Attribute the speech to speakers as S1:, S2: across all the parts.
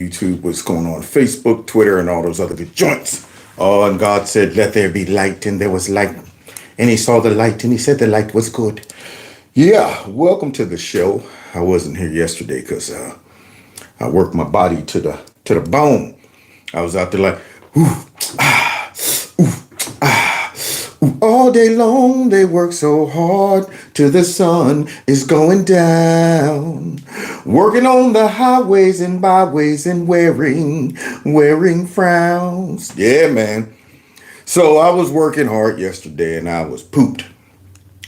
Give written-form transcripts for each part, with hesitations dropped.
S1: YouTube, what's going on Facebook, Twitter, and all those other good joints. Oh, and God said, let there be light, and there was light. And he saw the light, and he said the light was good. Yeah, welcome to the show. I wasn't here yesterday because I worked my body to the bone. I was out there like, ooh, ah, ooh, ah, ooh. All day long they work so hard till the sun is going down. Working on the highways and byways and wearing frowns. Yeah, man. So I was working hard yesterday and I was pooped.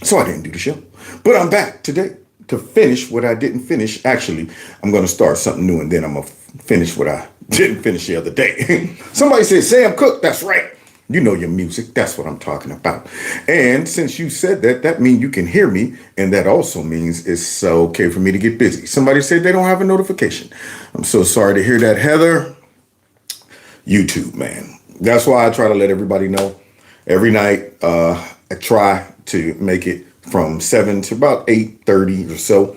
S1: So I didn't do the show. But I'm back today to finish what I didn't finish. Actually, I'm going to start something new and then I'm going to finish what I didn't finish the other day. Somebody said, Sam Cooke, that's right. You know your music. That's what I'm talking about. And since you said that, that means you can hear me. And that also means it's okay for me to get busy. Somebody said they don't have a notification. I'm so sorry to hear that, Heather. YouTube, man. That's why I try to let everybody know. Every night, I try to make it from 7 to about 8:30 or so.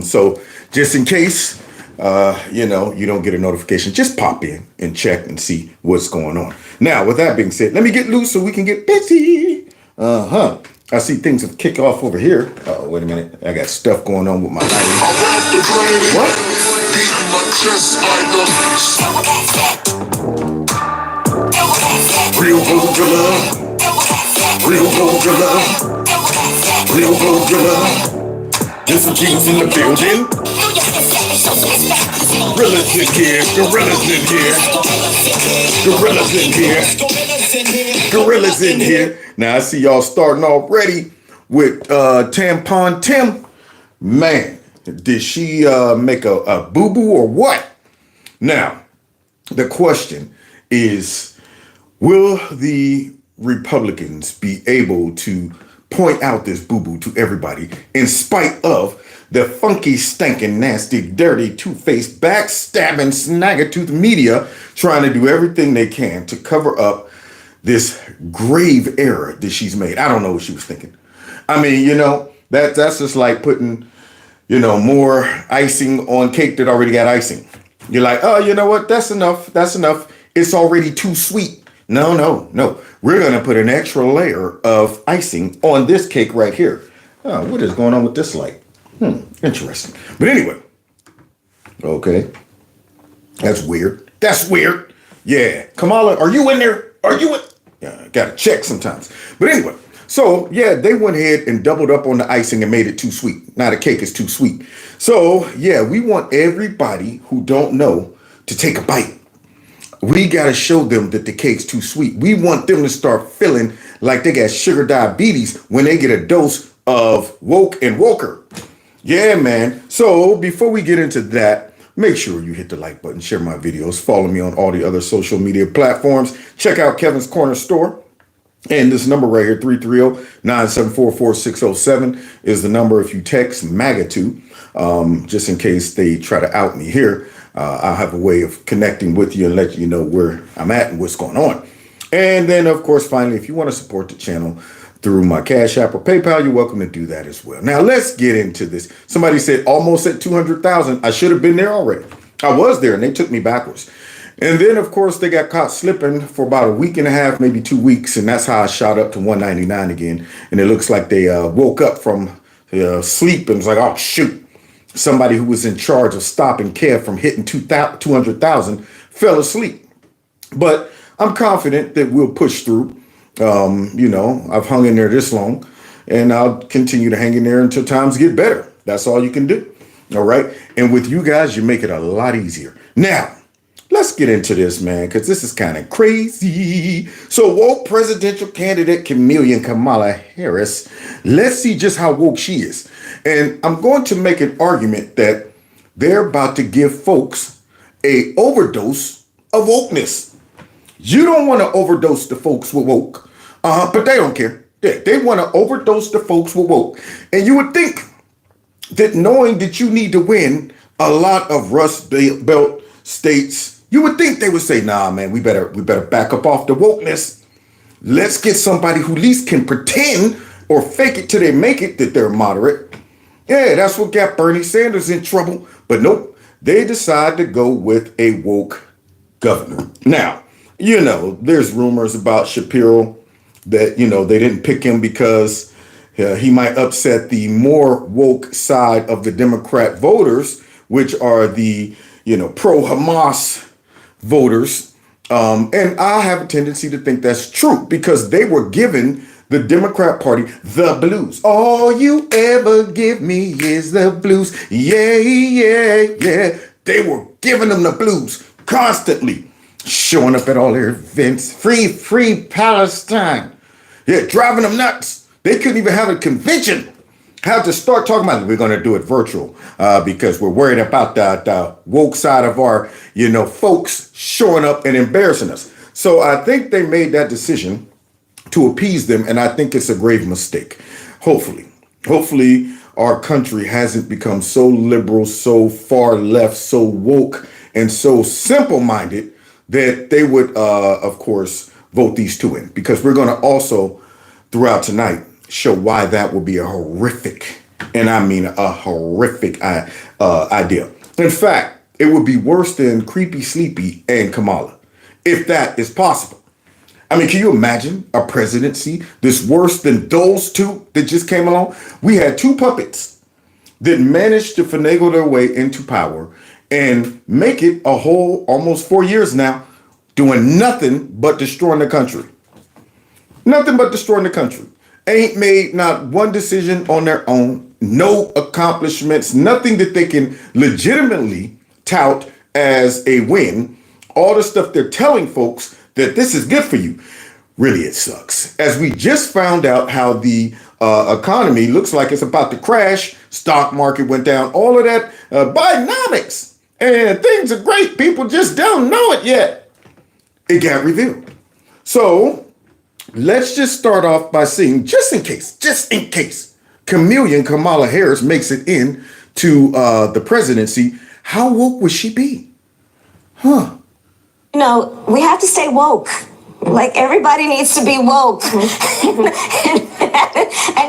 S1: So just in case, you don't get a notification, just pop in and check and see what's going on. Now, with that being said, let me get loose so we can get busy. I see things have kicked off over here. Oh, wait a minute. I got stuff going on with my lighting. What? Real Godzilla. Real Godzilla. Real Godzilla. There's some Jesus in the building. Gorillas in here. Gorillas in here. Gorillas in here. Gorillas in here. Now I see y'all starting already with Tampon Tim. Man, did she make a boo-boo or what? Now, the question is, will the Republicans be able to point out this boo-boo to everybody in spite of the funky, stinking, nasty, dirty, two-faced, backstabbing, snagger-tooth media trying to do everything they can to cover up this grave error that she's made? I don't know what she was thinking. I mean, that's just like putting, more icing on cake that already got icing. You're like, oh, you know what? That's enough. That's enough. It's already too sweet. No. We're going to put an extra layer of icing on this cake right here. Oh, what is going on with this light? Interesting. But anyway. Okay. That's weird. That's weird. Yeah. Kamala, are you in there? Are you in? Yeah, gotta check sometimes. But anyway. So, yeah, they went ahead and doubled up on the icing and made it too sweet. Now the cake is too sweet. So, yeah, we want everybody who don't know to take a bite. We got to show them that the cake's too sweet. We want them to start feeling like they got sugar diabetes when they get a dose of woke and woker. Yeah, man. So before we get into that, make sure you hit the like button, share my videos, follow me on all the other social media platforms. Check out Kevin's Corner Store. And this number right here, 330-974-4607, is the number if you text MAGA to, just in case they try to out me here. I'll have a way of connecting with you and let you know where I'm at and what's going on. And then, of course, finally, if you want to support the channel through my CASHAPP or PayPal, you're welcome to do that as well. Now, let's get into this. Somebody said almost at 200,000. I should have been there already. I was there and they took me backwards. And then, of course, they got caught slipping for about a week and a half, maybe 2 weeks. And that's how I shot up to 199 again. And it looks like they woke up from sleep and was like, oh, shoot. Somebody who was in charge of stopping Kev from hitting 200,000 fell asleep. But I'm confident that we'll push through. I've hung in there this long and I'll continue to hang in there until times get better. That's all you can do. All right. And with you guys, you make it a lot easier. Now, let's get into this, man, because this is kind of crazy. So woke presidential candidate Kamala Harris. Let's see just how woke she is. And I'm going to make an argument that they're about to give folks a overdose of wokeness. You don't want to overdose the folks with woke, but they don't care. They want to overdose the folks with woke. And you would think that knowing that you need to win a lot of Rust Belt states, you would think they would say, nah, man, we better back up off the wokeness. Let's get somebody who at least can pretend or fake it till they make it that they're moderate. Yeah, that's what got Bernie Sanders in trouble. But nope, they decide to go with a woke governor. Now, there's rumors about Shapiro that, they didn't pick him because he might upset the more woke side of the Democrat voters, which are the, pro-Hamas voters. And I have a tendency to think that's true because they were given the Democrat Party the blues. All you ever give me is the blues. Yeah, yeah, yeah. They were giving them the blues constantly, showing up at all their events. Free Palestine. Yeah, driving them nuts. They couldn't even have a convention. Had to start talking about it. We're going to do it virtual because we're worried about the woke side of our, folks showing up and embarrassing us. So I think they made that decision to appease them, and I think it's a grave mistake. Hopefully our country hasn't become so liberal, so far left, so woke, and so simple-minded that they would, of course, vote these two in. Because we're going to also, throughout tonight, show why that will be a horrific, and I mean a horrific idea. In fact, it would be worse than Creepy Sleepy and Kamala, if that is possible. I mean, can you imagine a presidency that's worse than those two that just came along? We had two puppets that managed to finagle their way into power and make it a whole almost 4 years now, doing nothing but destroying the country. Nothing but destroying the country. Ain't made not one decision on their own, no accomplishments, nothing that they can legitimately tout as a win. All the stuff they're telling folks that this is good for you. Really, it sucks. As we just found out how the economy looks like it's about to crash, stock market went down, all of that, Bidenomics, and things are great. People just don't know it yet. It got revealed. So let's just start off by seeing, just in case, Chameleon Kamala Harris makes it in to the presidency, how woke would she be? Huh?
S2: We have to stay woke. Like, everybody needs to be woke. and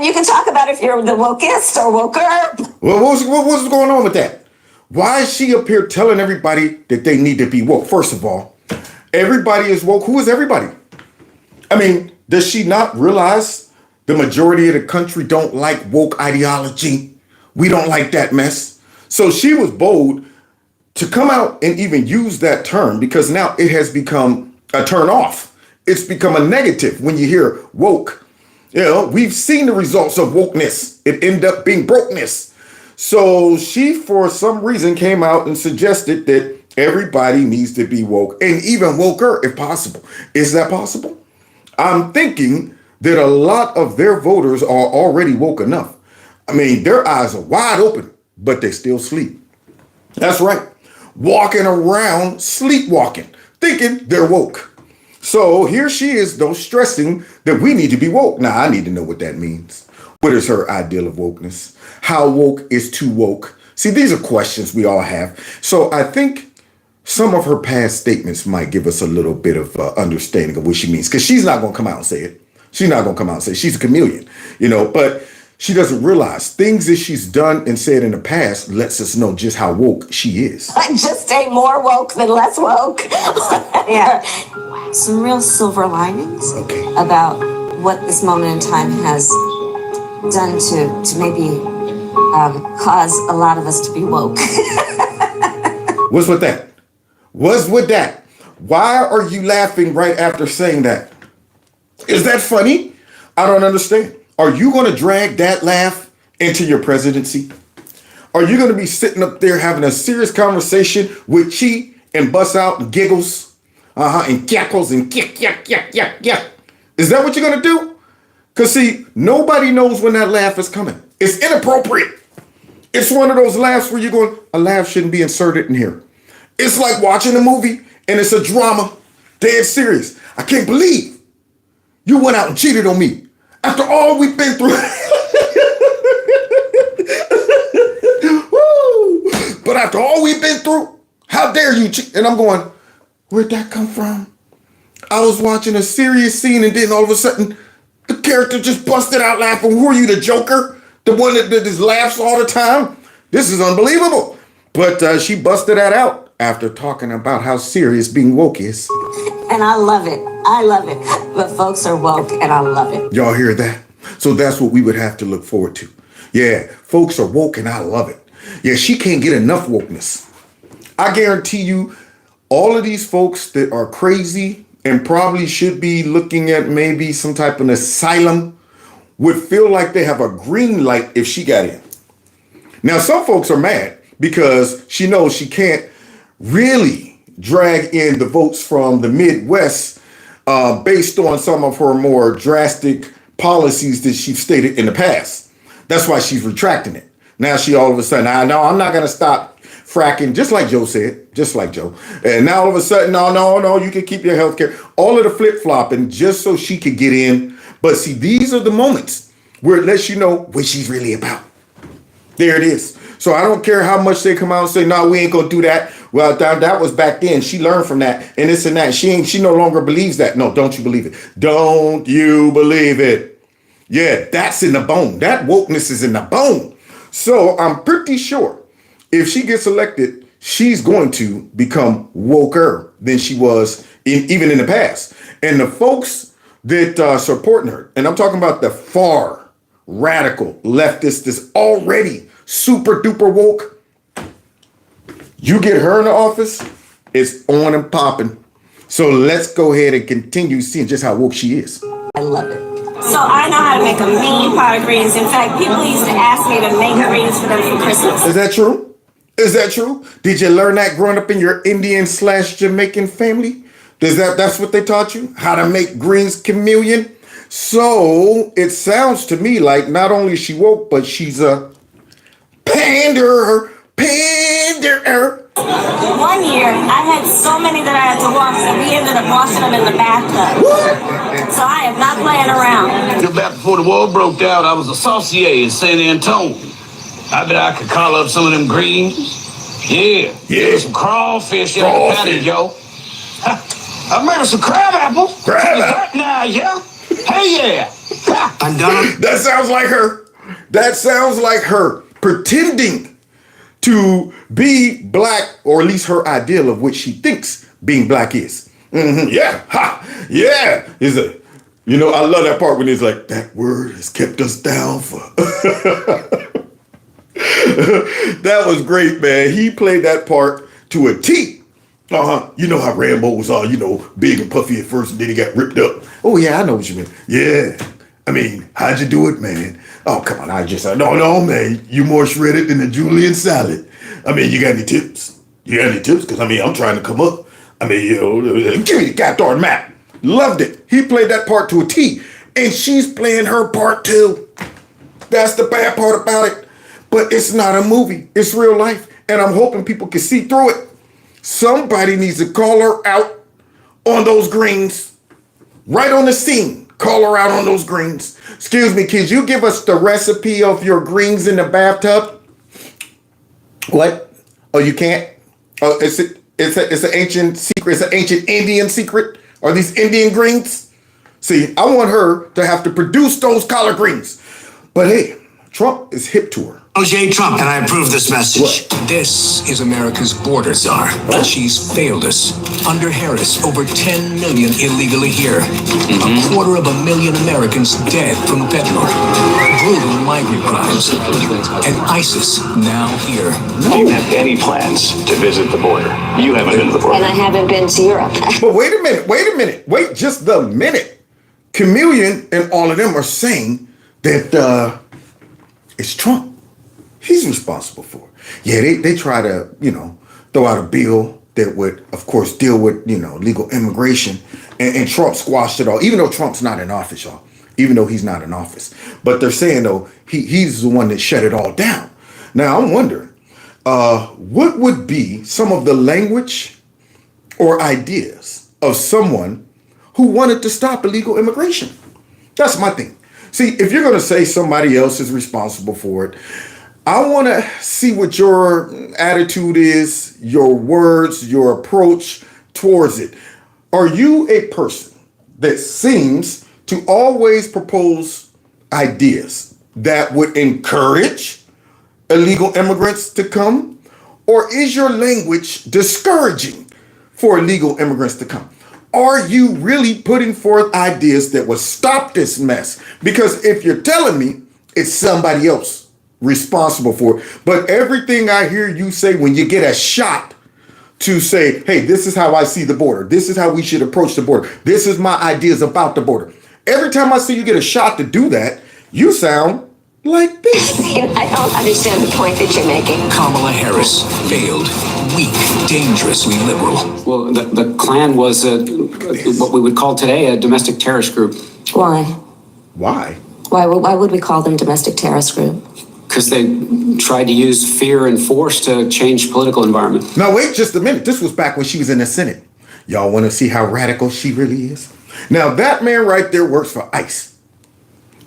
S2: you can talk about if you're the wokest or woker.
S1: Well, what's going on with that? Why is she up here telling everybody that they need to be woke? First of all, everybody is woke. Who is everybody? I mean, does she not realize the majority of the country don't like woke ideology? We don't like that mess. So she was bold to come out and even use that term because now it has become a turn off. It's become a negative when you hear woke. We've seen the results of wokeness. It ended up being brokeness. So she, for some reason, came out and suggested that everybody needs to be woke and even woker if possible. Is that possible? I'm thinking that a lot of their voters are already woke enough. I mean, their eyes are wide open, but they still sleep. That's right. Walking around, sleepwalking, thinking they're woke. So here she is, though, stressing that we need to be woke. Now, I need to know what that means. What is her ideal of wokeness? How woke is too woke? See, these are questions we all have. So I think some of her past statements might give us a little bit of understanding of what she means, because she's not going to come out and say it. She's not going to come out and say it. She's a chameleon, but she doesn't realize things that she's done and said in the past lets us know just how woke she is.
S2: I just stay more woke than less woke. Yeah.
S3: Some real silver linings
S1: Okay.
S3: about what this moment in time has done to maybe cause a lot of us to be woke.
S1: What's with that? What's with that? Why are you laughing right after saying that? Is that funny? I don't understand. Are you going to drag that laugh into your presidency? Are you going to be sitting up there having a serious conversation with Chi and bust out and giggles? And cackles and yak. Is that what you're going to do? Because, see, nobody knows when that laugh is coming. It's inappropriate. It's one of those laughs where you're going, a laugh shouldn't be inserted in here. It's like watching a movie and it's a drama. Dead serious. I can't believe you went out and cheated on me after all we've been through. Woo! But after all we've been through, how dare you cheat? And I'm going, where'd that come from? I was watching a serious scene and then all of a sudden the character just busted out laughing. Who are you, the Joker? The one that just laughs all the time? This is unbelievable. But she busted that out after talking about how serious being woke is.
S3: And I love it. I love it. But folks are woke, and I love it.
S1: Y'all hear that? So that's what we would have to look forward to. Yeah, folks are woke, and I love it. Yeah, she can't get enough wokeness. I guarantee you, all of these folks that are crazy and probably should be looking at maybe some type of asylum would feel like they have a green light if she got in. Now, some folks are mad because she knows she can't really drag in the votes from the Midwest based on some of her more drastic policies that she's stated in the past. That's why she's retracting it. Now she all of a sudden, I know I'm not going to stop fracking, just like Joe said, just like Joe. And now all of a sudden, no, you can keep your health care. All of the flip-flopping just so she could get in. But see, these are the moments where it lets you know what she's really about. There it is. So I don't care how much they come out and say, no, we ain't gonna do that. Well, that was back then. She learned from that and this and that. She no longer believes that. No, don't you believe it? Don't you believe it? Yeah, that's in the bone. That wokeness is in the bone. So I'm pretty sure if she gets elected, she's going to become woker than she was even in the past. And the folks that supporting her, and I'm talking about the far radical leftists that's already super duper woke, you get her in the office, it's on and popping. So let's go ahead and continue seeing just how woke she is.
S3: I love it.
S2: So I know how to make a mean pot of greens. In fact, people used to ask me to make greens for them for Christmas.
S1: Is that true? Is that true? Did you learn that growing up in your Indian/Jamaican family? That's what they taught you? How to make greens chameleon? So it sounds to me like not only is she woke, but she's a panderer.
S2: One year, I had so many that I had to wash that we ended up washing them in the bathtub. So I am not playing around.
S4: Back before the war broke out, I was a saucier in San Antonio. I bet I could call up some of them greens. Yeah. Some crawfish in the patio. I made some crab apples. Now, yeah. Hey, yeah.
S5: I'm done.
S1: That sounds like her. That sounds like her pretending to be black, or at least her ideal of what she thinks being black is. Mm-hmm. Yeah. Ha. Yeah. Is a, I love that part when it's like, that word has kept us down for. That was great, man. He played that part to a T. You know how Rambo was all, big and puffy at first and then he got ripped up. Oh, yeah, I know what you mean. Yeah. I mean, how'd you do it, man? Oh, come on. No, man. You more shredded than a Julian salad. I mean, you got any tips? Because, I'm trying to come up. Give me the goddamn map. Loved it. He played that part to a T. And she's playing her part too. That's the bad part about it. But it's not a movie. It's real life. And I'm hoping people can see through it. Somebody needs to call her out on those greens. Right on the scene. Call her out on those greens. Excuse me, kids, you give us the recipe of your greens in the bathtub? What? Oh, you can't? Oh, it's an ancient secret. It's an ancient Indian secret. Are these Indian greens? See, I want her to have to produce those collard greens. But hey, Trump is hip to her.
S5: O.J. Trump, and I approve this message.
S1: What?
S5: This is America's border czar. She's failed us. Under Harris, over 10 million illegally here. A 250,000 Americans dead from fentanyl. Brutal migrant crimes. And ISIS now here.
S6: Do you have any plans to visit the border? You haven't been to the border.
S3: And I haven't been to Europe.
S1: But wait a minute. Wait just the minute. Chameleon and all of them are saying that it's Trump. He's responsible for it. Yeah, they try to, throw out a bill that would, of course, deal with, legal immigration. And Trump squashed it all, even though Trump's not in office, y'all. Even though he's not in office. But they're saying, though, he's the one that shut it all down. Now, I'm wondering, what would be some of the language or ideas of someone who wanted to stop illegal immigration? That's my thing. See, if you're going to say somebody else is responsible for it, I want to see what your attitude is, your words, your approach towards it. Are you a person that seems to always propose ideas that would encourage illegal immigrants to come? Or is your language discouraging for illegal immigrants to come? Are you really putting forth ideas that will stop this mess? Because if you're telling me it's somebody else responsible for it, but everything I hear you say when you get a shot to say, hey, this is how I see the border. This is how we should approach the border. This is my ideas about the border. Every time I see you get a shot to do that, you sound like this.
S3: I don't understand the point that you're making.
S5: Kamala Harris failed, weak, dangerously liberal.
S7: Well, the Klan was what we would call today a domestic terrorist group.
S3: Why?
S1: Why?
S3: Why would we call them domestic terrorist group?
S7: Because they tried to use fear and force to change political environment.
S1: Now, wait just a minute. This was back when she was in the Senate. Y'all want to see how radical she really is? Now, that man right there works for ICE.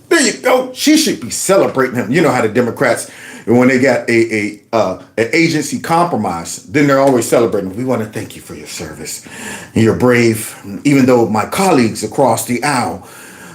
S1: There you go. She should be celebrating him. You know how the Democrats, when they got an agency compromise, then they're always celebrating. We want to thank you for your service. You're brave. Even though my colleagues across the aisle,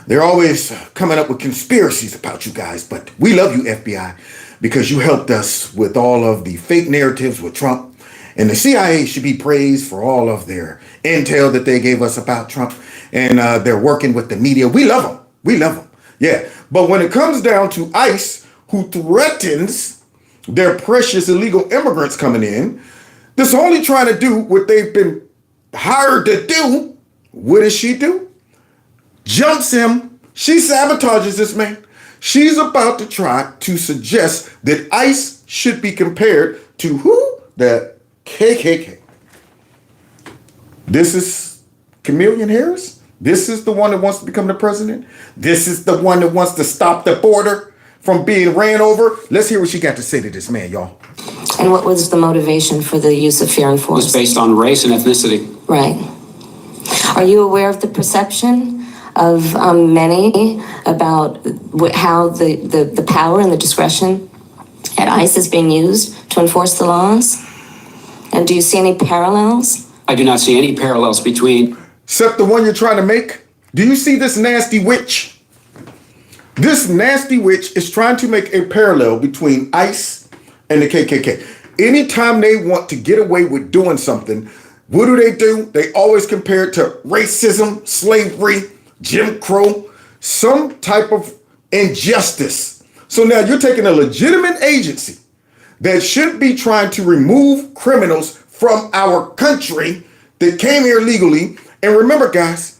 S1: they're always coming up with conspiracies about you guys. But we love you, FBI, because you helped us with all of the fake narratives with Trump. And the CIA should be praised for all of their intel that they gave us about Trump. And they're working with the media. We love them. We love them. Yeah. But when it comes down to ICE, who threatens their precious illegal immigrants coming in, that's only trying to do what they've been hired to do. What does she do? Jumps him. She sabotages this man. She's about to try to suggest that ICE should be compared to who? The KKK. This is Kamala Harris. This is the one that wants to become the president. This is the one that wants to stop the border from being ran over. Let's hear what she got to say to this man, y'all.
S3: And what was the motivation for the use of fear and
S7: It
S3: force?
S7: was based on race and ethnicity.
S3: Right. Are you aware of the perception of many about how the power and the discretion at ICE is being used to enforce the laws? And do you see any parallels?
S7: I do not see any parallels between...
S1: Except the one you're trying to make. Do you see this nasty witch? This nasty witch is trying to make a parallel between ICE and the KKK. Anytime they want to get away with doing something, what do? They always compare it to racism, slavery, Jim Crow, some type of injustice. So now you're taking a legitimate agency that should be trying to remove criminals from our country that came here legally. And remember, guys,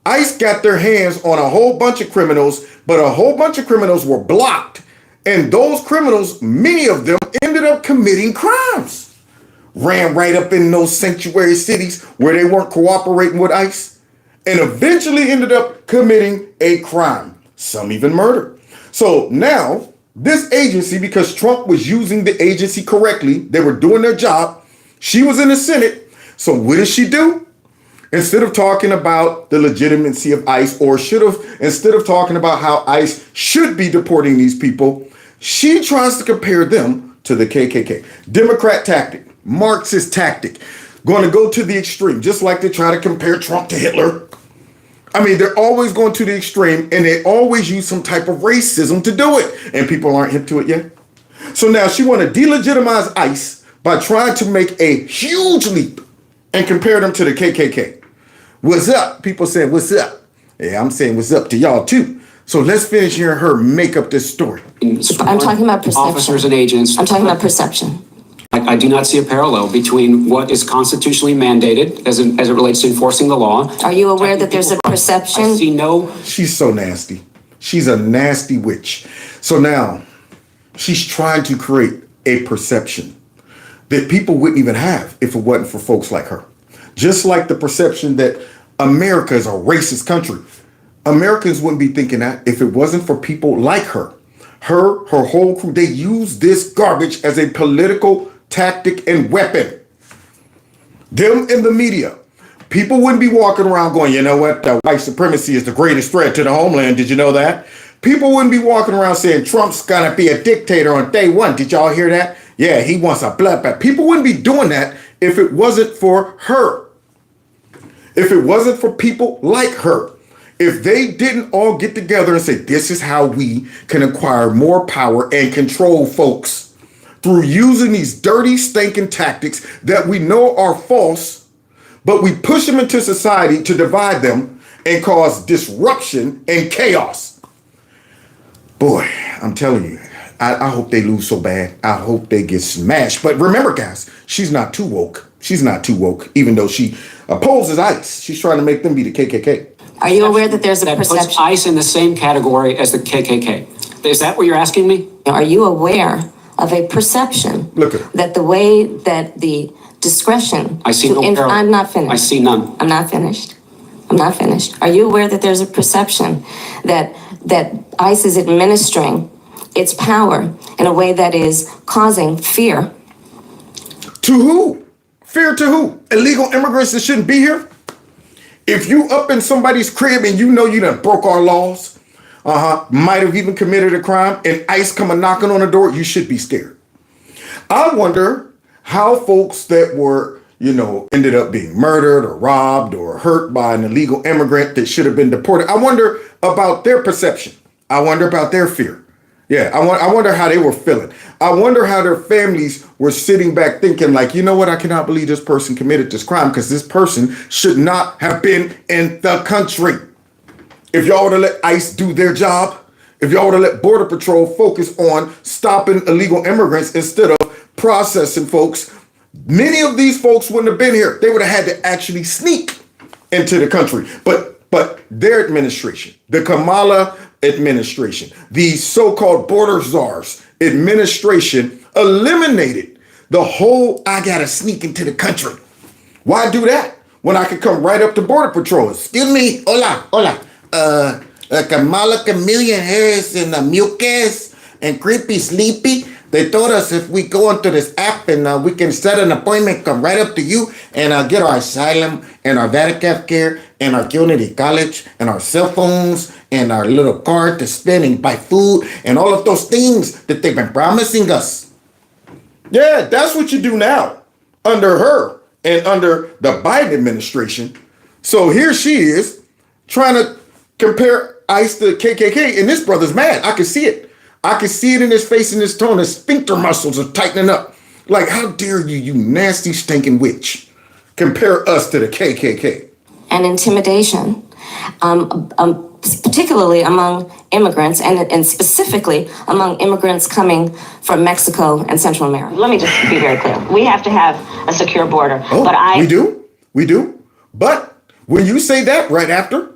S1: ICE got their hands on a whole bunch of criminals, but a whole bunch of criminals were blocked. And those criminals, many of them ended up committing crimes. Ran right up in those sanctuary cities where they weren't cooperating with ICE and eventually ended up committing a crime. Some even murder. So now this agency, because Trump was using the agency correctly, they were doing their job. She was in the Senate. So what does she do? Instead of talking about the legitimacy of ICE, or instead of talking about how ICE should be deporting these people, she tries to compare them to the KKK. Democrat tactic, Marxist tactic, going to go to the extreme, just like they try to compare Trump to Hitler. I mean, they're always going to the extreme, and they always use some type of racism to do it, and people aren't hip to it yet. So now she want to delegitimize ICE by trying to make a huge leap and compare them to the KKK. What's up? People saying, what's up? Yeah, I'm saying what's up to y'all too. So let's finish hearing her make up this story.
S3: I'm talking about perception.
S7: Officers and agents.
S3: I'm talking about perception.
S7: I do not see a parallel between what is constitutionally mandated as it relates to enforcing the law.
S3: Are you aware that there's a perception?
S7: I see no...
S1: She's so nasty. She's a nasty witch. So now she's trying to create a perception that people wouldn't even have if it wasn't for folks like her. Just like the perception that America is a racist country. Americans wouldn't be thinking that if it wasn't for people like her. Her whole crew, they use this garbage as a political tactic and weapon. Them in the media. People wouldn't be walking around going, you know what, white supremacy is the greatest threat to the homeland. Did you know that? People wouldn't be walking around saying Trump's gonna be a dictator on day one. Did y'all hear that? Yeah, he wants a bloodbath. People wouldn't be doing that if it wasn't for her. If it wasn't for people like her. If they didn't all get together and say, this is how we can acquire more power and control folks. through using these dirty, stinking tactics that we know are false, but we push them into society to divide them and cause disruption and chaos. Boy, I'm telling you, I hope they lose so bad. I hope they get smashed. But remember, guys, she's not too woke. She's not too woke, even though she opposes ICE. She's trying to make them be the KKK.
S3: Are you aware that there's a
S7: That
S3: perception?
S7: puts ICE in the same category as the KKK. Is that what you're asking me?
S3: Are you aware of a perception
S1: Look at her.
S3: that the way that the discretion
S7: I see no parallel.
S3: I'm not finished.
S7: I see none.
S3: I'm not finished. I'm not finished. Are you aware that there's a perception that ICE is administering its power in a way that is causing fear?
S1: To who? Fear to who? Illegal immigrants that shouldn't be here? If you up in somebody's crib and you know you done broke our laws, might have even committed a crime, and ICE come knocking on the door, you should be scared. I wonder how folks that were, ended up being murdered or robbed or hurt by an illegal immigrant that should have been deported. I wonder about their perception. I wonder about their fear. Yeah, I wonder how they were feeling. I wonder how their families were sitting back thinking like, you know what? I cannot believe this person committed this crime because this person should not have been in the country. If y'all would have let ICE do their job, if y'all would have let Border Patrol focus on stopping illegal immigrants instead of processing folks, many of these folks wouldn't have been here. They would have had to actually sneak into the country. But their administration, the Kamala administration, the so-called border czars administration eliminated the whole I gotta sneak into the country. Why do that when I could come right up to Border Patrol? Excuse me, hola. Kamala, Chameleon, Harris, and Mucus, and Creepy Sleepy, they told us if we go into this app and we can set an appointment, come right up to you and get our asylum and our Vatican care and our community college and our cell phones and our little card to spend and buy food and all of those things that they've been promising us. Yeah, that's what you do now under her and under the Biden administration. So here she is trying to compare ICE to KKK, and this brother's mad. I can see it. I can see it in his face and his tone. His sphincter muscles are tightening up. Like, how dare you, you nasty, stinking witch, compare us to the KKK?
S3: And intimidation, particularly among immigrants and specifically among immigrants coming from Mexico and Central America. Let me just be very clear. We have to have a secure border.
S1: Oh, we do. But when you say that right after,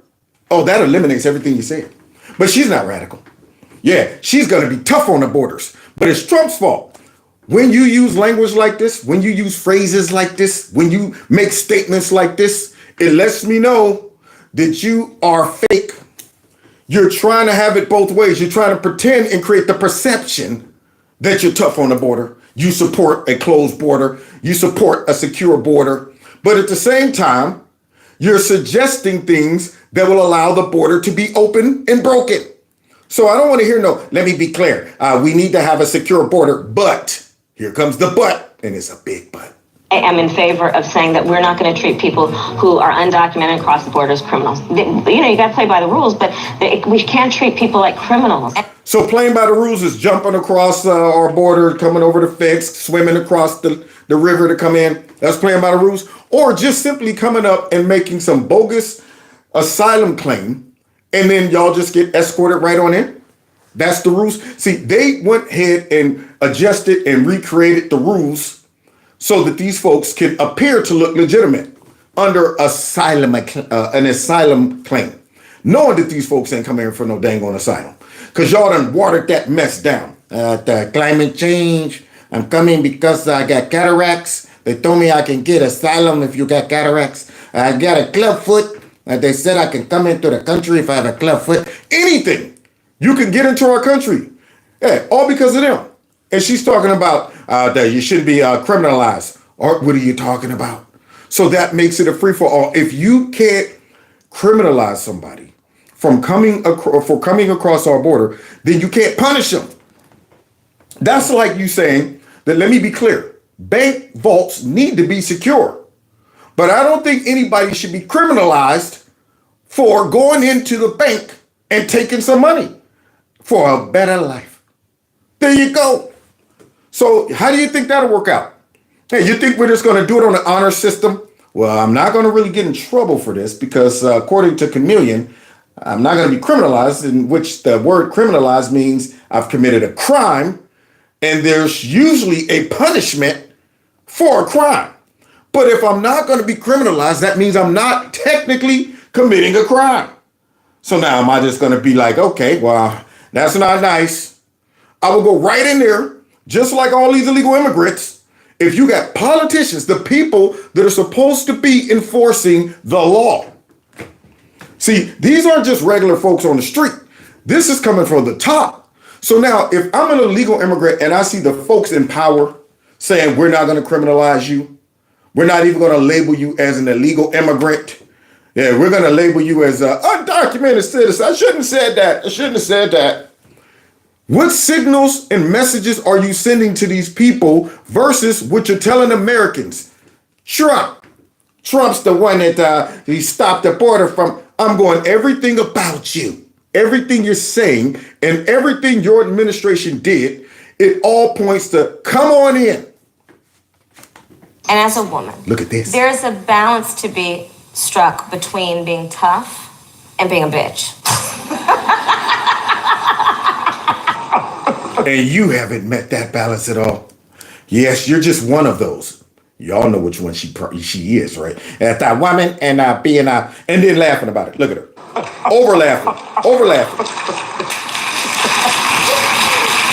S1: that eliminates everything you said. But she's not radical. Yeah, she's going to be tough on the borders, but it's Trump's fault. When you use language like this, when you use phrases like this, when you make statements like this, it lets me know that you are fake. You're trying to have it both ways. You're trying to pretend and create the perception that you're tough on the border. You support a closed border. You support a secure border. But at the same time, you're suggesting things that will allow the border to be open and broken. So I don't want to hear let me be clear. We need to have a secure border, but here comes the but, and it's a big but.
S2: I am in favor of saying that we're not going to treat people who are undocumented across the border as criminals. You got to play by the rules, but we can't treat people like criminals.
S1: So playing by the rules is jumping across our border, coming over the fence, swimming across the river to come in. That's playing by the rules. Or just simply coming up and making some bogus asylum claim, and then y'all just get escorted right on in. That's the rules. See, they went ahead and adjusted and recreated the rules so that these folks can appear to look legitimate under an asylum claim, knowing that these folks ain't coming here for no dang on asylum, because y'all done watered that mess down. The climate change. I'm coming because I got cataracts. They told me I can get asylum if you got cataracts. I got a club foot. They said I can come into the country if I have a club foot. Anything. You can get into our country. Yeah, all because of them. And she's talking about that you shouldn't be criminalized. Or what are you talking about? So that makes it a free-for-all. If you can't criminalize somebody for coming across our border, then you can't punish them. That's like you saying that, let me be clear, bank vaults need to be secure. But I don't think anybody should be criminalized for going into the bank and taking some money for a better life. There you go. So how do you think that'll work out? Hey, you think we're just going to do it on an honor system? Well, I'm not going to really get in trouble for this because according to Chameleon, I'm not going to be criminalized, in which the word criminalized means I've committed a crime, and there's usually a punishment for a crime. But if I'm not going to be criminalized, that means I'm not technically committing a crime. So now am I just going to be like, okay, well, that's not nice. I will go right in there, just like all these illegal immigrants. If you got politicians, the people that are supposed to be enforcing the law. See, these aren't just regular folks on the street. This is coming from the top. So now, if I'm an illegal immigrant and I see the folks in power saying we're not going to criminalize you, we're not even going to label you as an illegal immigrant. Yeah, we're going to label you as an undocumented citizen. I shouldn't have said that. What signals and messages are you sending to these people versus what you're telling Americans? Trump's the one that he stopped the border from. I'm going, everything about you, everything you're saying, and everything your administration did, it all points to come on in.
S3: And as a woman,
S1: look at this.
S3: There's a balance to be struck between being tough and being a bitch.
S1: And you haven't met that balance at all. Yes, you're just one of those. Y'all know which one she is, right? At that woman and being and then laughing about it. Look at her. Over laughing.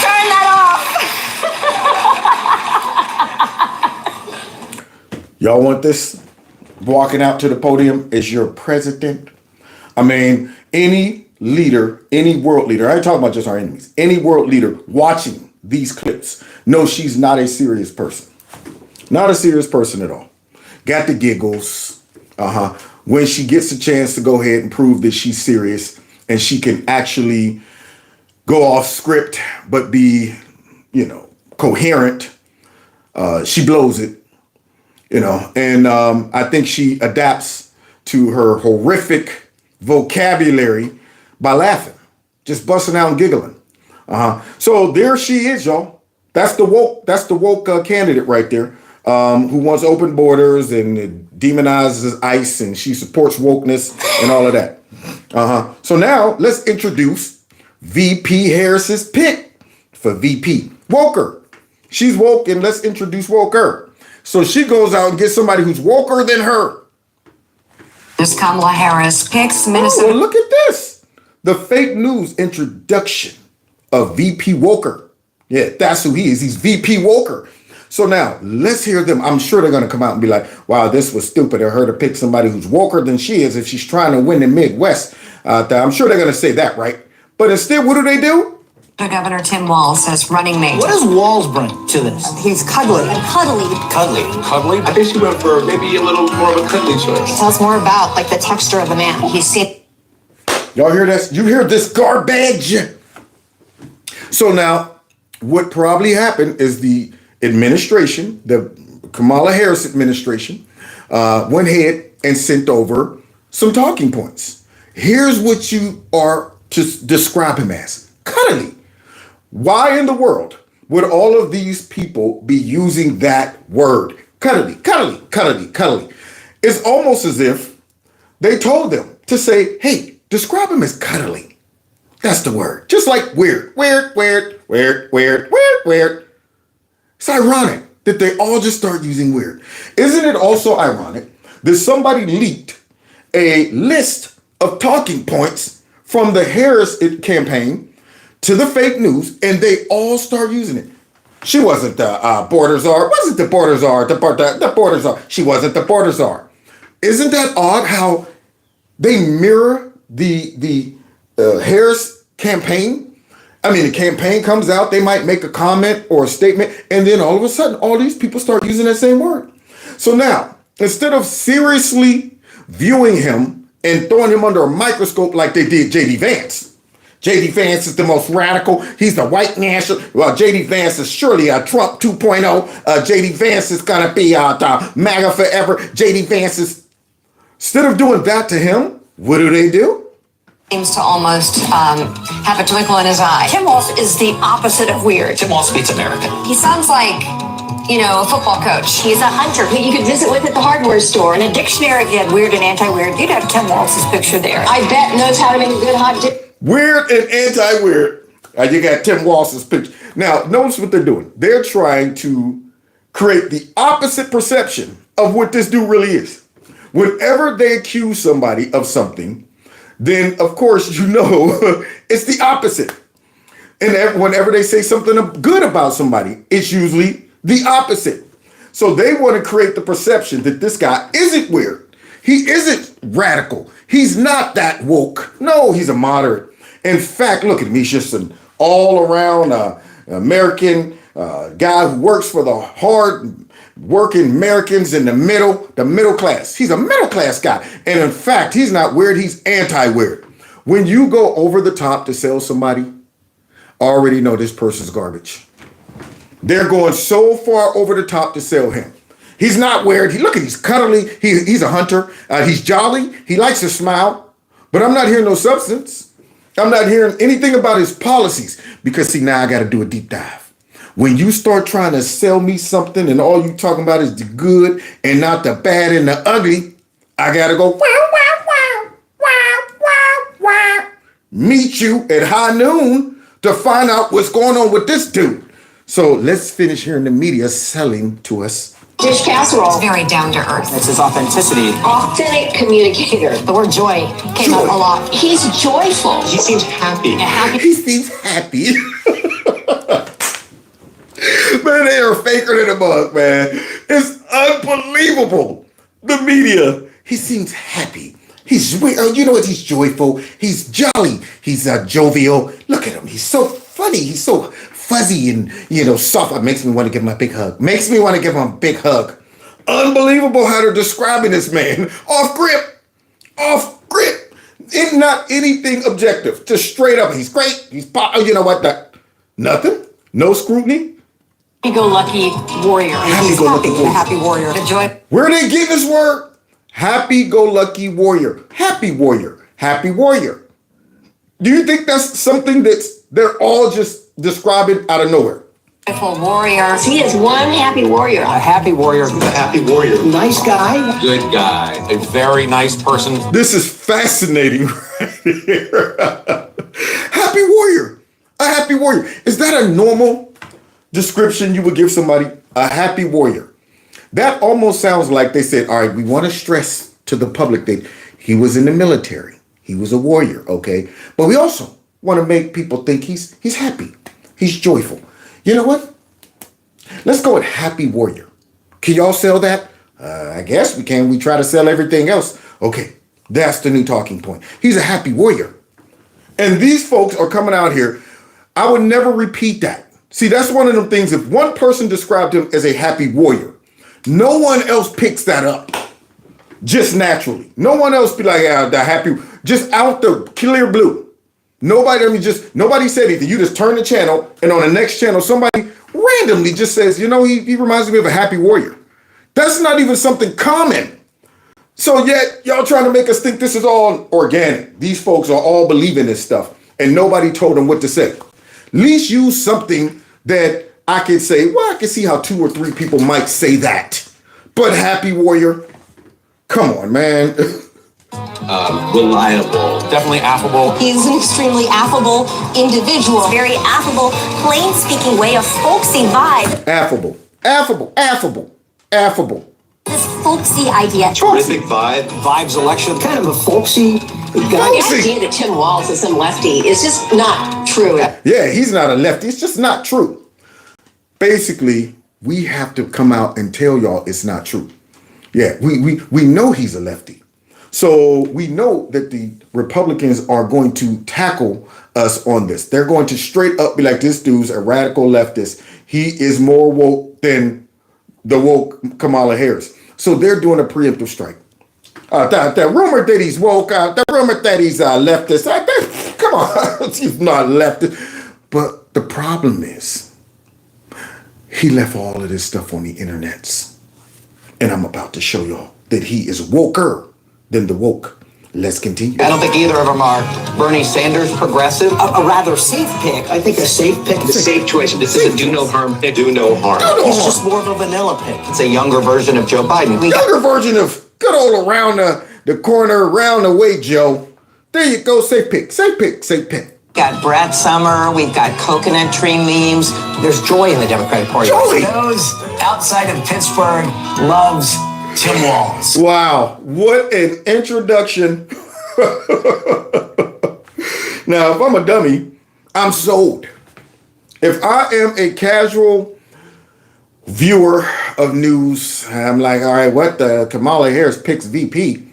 S3: Turn that
S1: off. Y'all want this? Walking out to the podium as your president? I mean, any leader, any world leader, I ain't talking about just our enemies, any world leader watching these clips knows she's not a serious person. Not a serious person at all. Got the giggles. When she gets a chance to go ahead and prove that she's serious and she can actually go off script but be, coherent, she blows it, and I think she adapts to her horrific vocabulary by laughing, just busting out and giggling. So there she is, y'all. That's the woke candidate right there. Who wants open borders and demonizes ICE, and she supports wokeness and all of that. So now let's introduce VP Harris's pick for VP. Woker. She's woke, and let's introduce Woker. So she goes out and gets somebody who's woker than her.
S8: This Kamala Harris picks Minnesota.
S1: Oh, well, look at this. The fake news introduction of VP Woker. Yeah, that's who he is. He's VP Woker. So now, let's hear them. I'm sure they're going to come out and be like, wow, this was stupid of her to pick somebody who's woker than she is if she's trying to win the Midwest. I'm sure they're going to say that, right? But instead, what do?
S8: Governor Tim Walz says running mate.
S9: What does Walz bring to this?
S8: He's cuddly.
S9: Cuddly? I think she went for maybe a little more of a cuddly choice.
S8: Tells more about the texture of a man. He's seen.
S1: Y'all hear this? You hear this garbage? So now, what probably happened is the administration, the Kamala Harris administration, went ahead and sent over some talking points. Here's what you are to describe him as: cuddly. Why in the world would all of these people be using that word? Cuddly. It's almost as if they told them to say, hey, describe him as cuddly. That's the word. Just like weird. It's ironic that they all just start using weird. Isn't it also ironic that somebody leaked a list of talking points from the Harris campaign to the fake news, and they all start using it? She wasn't the border czar. Wasn't the border czar. The border czar. She wasn't the border czar. Isn't that odd how they mirror the Harris campaign? I mean, the campaign comes out, they might make a comment or a statement, and then all of a sudden, all these people start using that same word. So now, instead of seriously viewing him and throwing him under a microscope like they did J.D. Vance. J.D. Vance is the most radical. He's the white national. Well, J.D. Vance is surely a Trump 2.0. J.D. Vance is going to be the MAGA forever. J.D. Vance is, instead of doing that to him, what do?
S8: seems to almost have a twinkle in his eye. Tim Walz is the opposite of weird.
S10: Tim Walz meets America.
S8: He sounds like, a football coach.
S2: He's a hunter who you could visit with at the hardware store.
S8: In a dictionary, if you had weird and anti-weird, you'd have Tim Walz's picture there.
S2: I bet knows how to make a good hot dip.
S1: Weird and anti-weird. You got Tim Walz's picture. Now, notice what they're doing. They're trying to create the opposite perception of what this dude really is. Whenever they accuse somebody of something, then of course it's the opposite. And whenever they say something good about somebody, it's usually the opposite. So they want to create the perception that this guy isn't weird. He isn't radical. He's not that woke. No, he's a moderate. In fact, look at him. He's just an all-around American guy who works for the hard-working Americans in the middle class. He's a middle-class guy. And in fact, he's not weird. He's anti-weird. When you go over the top to sell somebody, I already know this person's garbage. They're going so far over the top to sell him. He's not weird. Look at he's cuddly. He's a hunter. He's jolly. He likes to smile. But I'm not hearing no substance. I'm not hearing anything about his policies because, see, now I got to do a deep dive. When you start trying to sell me something and all you talking about is the good and not the bad and the ugly, I got to go, wow. Meet you at high noon to find out what's going on with this dude. So let's finish hearing the media selling to us.
S2: Dish casserole.
S8: It's very down to earth.
S10: It's his authenticity.
S2: Authentic communicator.
S8: The word joy came up a lot.
S2: He's joyful.
S10: He seems happy.
S1: He seems happy. Man, they are faker than a bug, man. It's unbelievable. The media. He seems happy. He's, he's joyful. He's jolly. He's jovial. Look at him. He's so funny. He's so fuzzy and, soft. It makes me want to give him a big hug. Unbelievable how they're describing this man. Off grip. It's not anything objective. Just straight up. He's great. He's nothing. No scrutiny.
S8: Happy-go-lucky warrior. Happy warrior. The joy.
S1: Where they get this word? Happy-go-lucky warrior. Happy warrior. Do you think that's something they're all just describing out of nowhere?
S8: Joyful warrior.
S2: He is one happy warrior.
S10: A happy warrior. A happy warrior.
S2: Nice guy.
S10: Good guy. A very nice person.
S1: This is fascinating right here. Happy warrior. A happy warrior. Is that a normal description you would give somebody? A happy warrior. That almost sounds like they said, all right, we want to stress to the public that he was in the military. He was a warrior, okay? But we also want to make people think he's happy. He's joyful. You know what? Let's go with happy warrior. Can y'all sell that? I guess we can. We try to sell everything else. Okay, that's the new talking point. He's a happy warrior. And these folks are coming out here. I would never repeat that. See, that's one of them things. If one person described him as a happy warrior, no one else picks that up just naturally. No one else be like, the happy, just out the clear blue. Nobody said anything. You just turn the channel and on the next channel, somebody randomly just says, he reminds me of a happy warrior. That's not even something common. So yet y'all trying to make us think this is all organic. These folks are all believing this stuff and nobody told them what to say. At least use something that I can say, I can see how 2 or 3 people might say that. But happy warrior, come on, man.
S10: Reliable. Definitely affable.
S3: He's an extremely affable individual. Very affable, plain-speaking way, a folksy vibe.
S1: Affable.
S3: This folksy idea.
S10: Terrific vibe. Vibes election.
S7: Kind of a folksy guy.
S2: The idea that Tim Walz is some lefty is just not true.
S1: Yeah, he's not a lefty. It's just not true. Basically, we have to come out and tell y'all it's not true. Yeah, we know he's a lefty. So we know that the Republicans are going to tackle us on this. They're going to straight up be like, this dude's a radical leftist. He is more woke than the woke Kamala Harris. So they're doing a preemptive strike. The rumor that he's woke, the rumor that he's leftist, come on, he's not leftist. But the problem is, he left all of this stuff on the internets. And I'm about to show y'all that he is woker than the woke. Let's continue.
S11: I don't think either of them are. Bernie Sanders, progressive. A rather safe pick. I think a safe pick.
S10: The safe choice. This is a do no harm pick. Do no harm.
S11: He's just more of a vanilla pick. It's a younger version of Joe Biden.
S1: Younger version of good old around the corner, around the way, Joe. There you go, safe pick, safe pick, safe pick.
S8: Got Brad Summer, we've got coconut tree memes.
S11: There's joy in the Democratic Party.
S1: Joy!
S11: Those outside of Pittsburgh loves Tim Walz.
S1: Wow, what an introduction. Now, if I'm a dummy, I'm sold. If I am a casual viewer of news, I'm like, all right, what the Kamala Harris picks VP?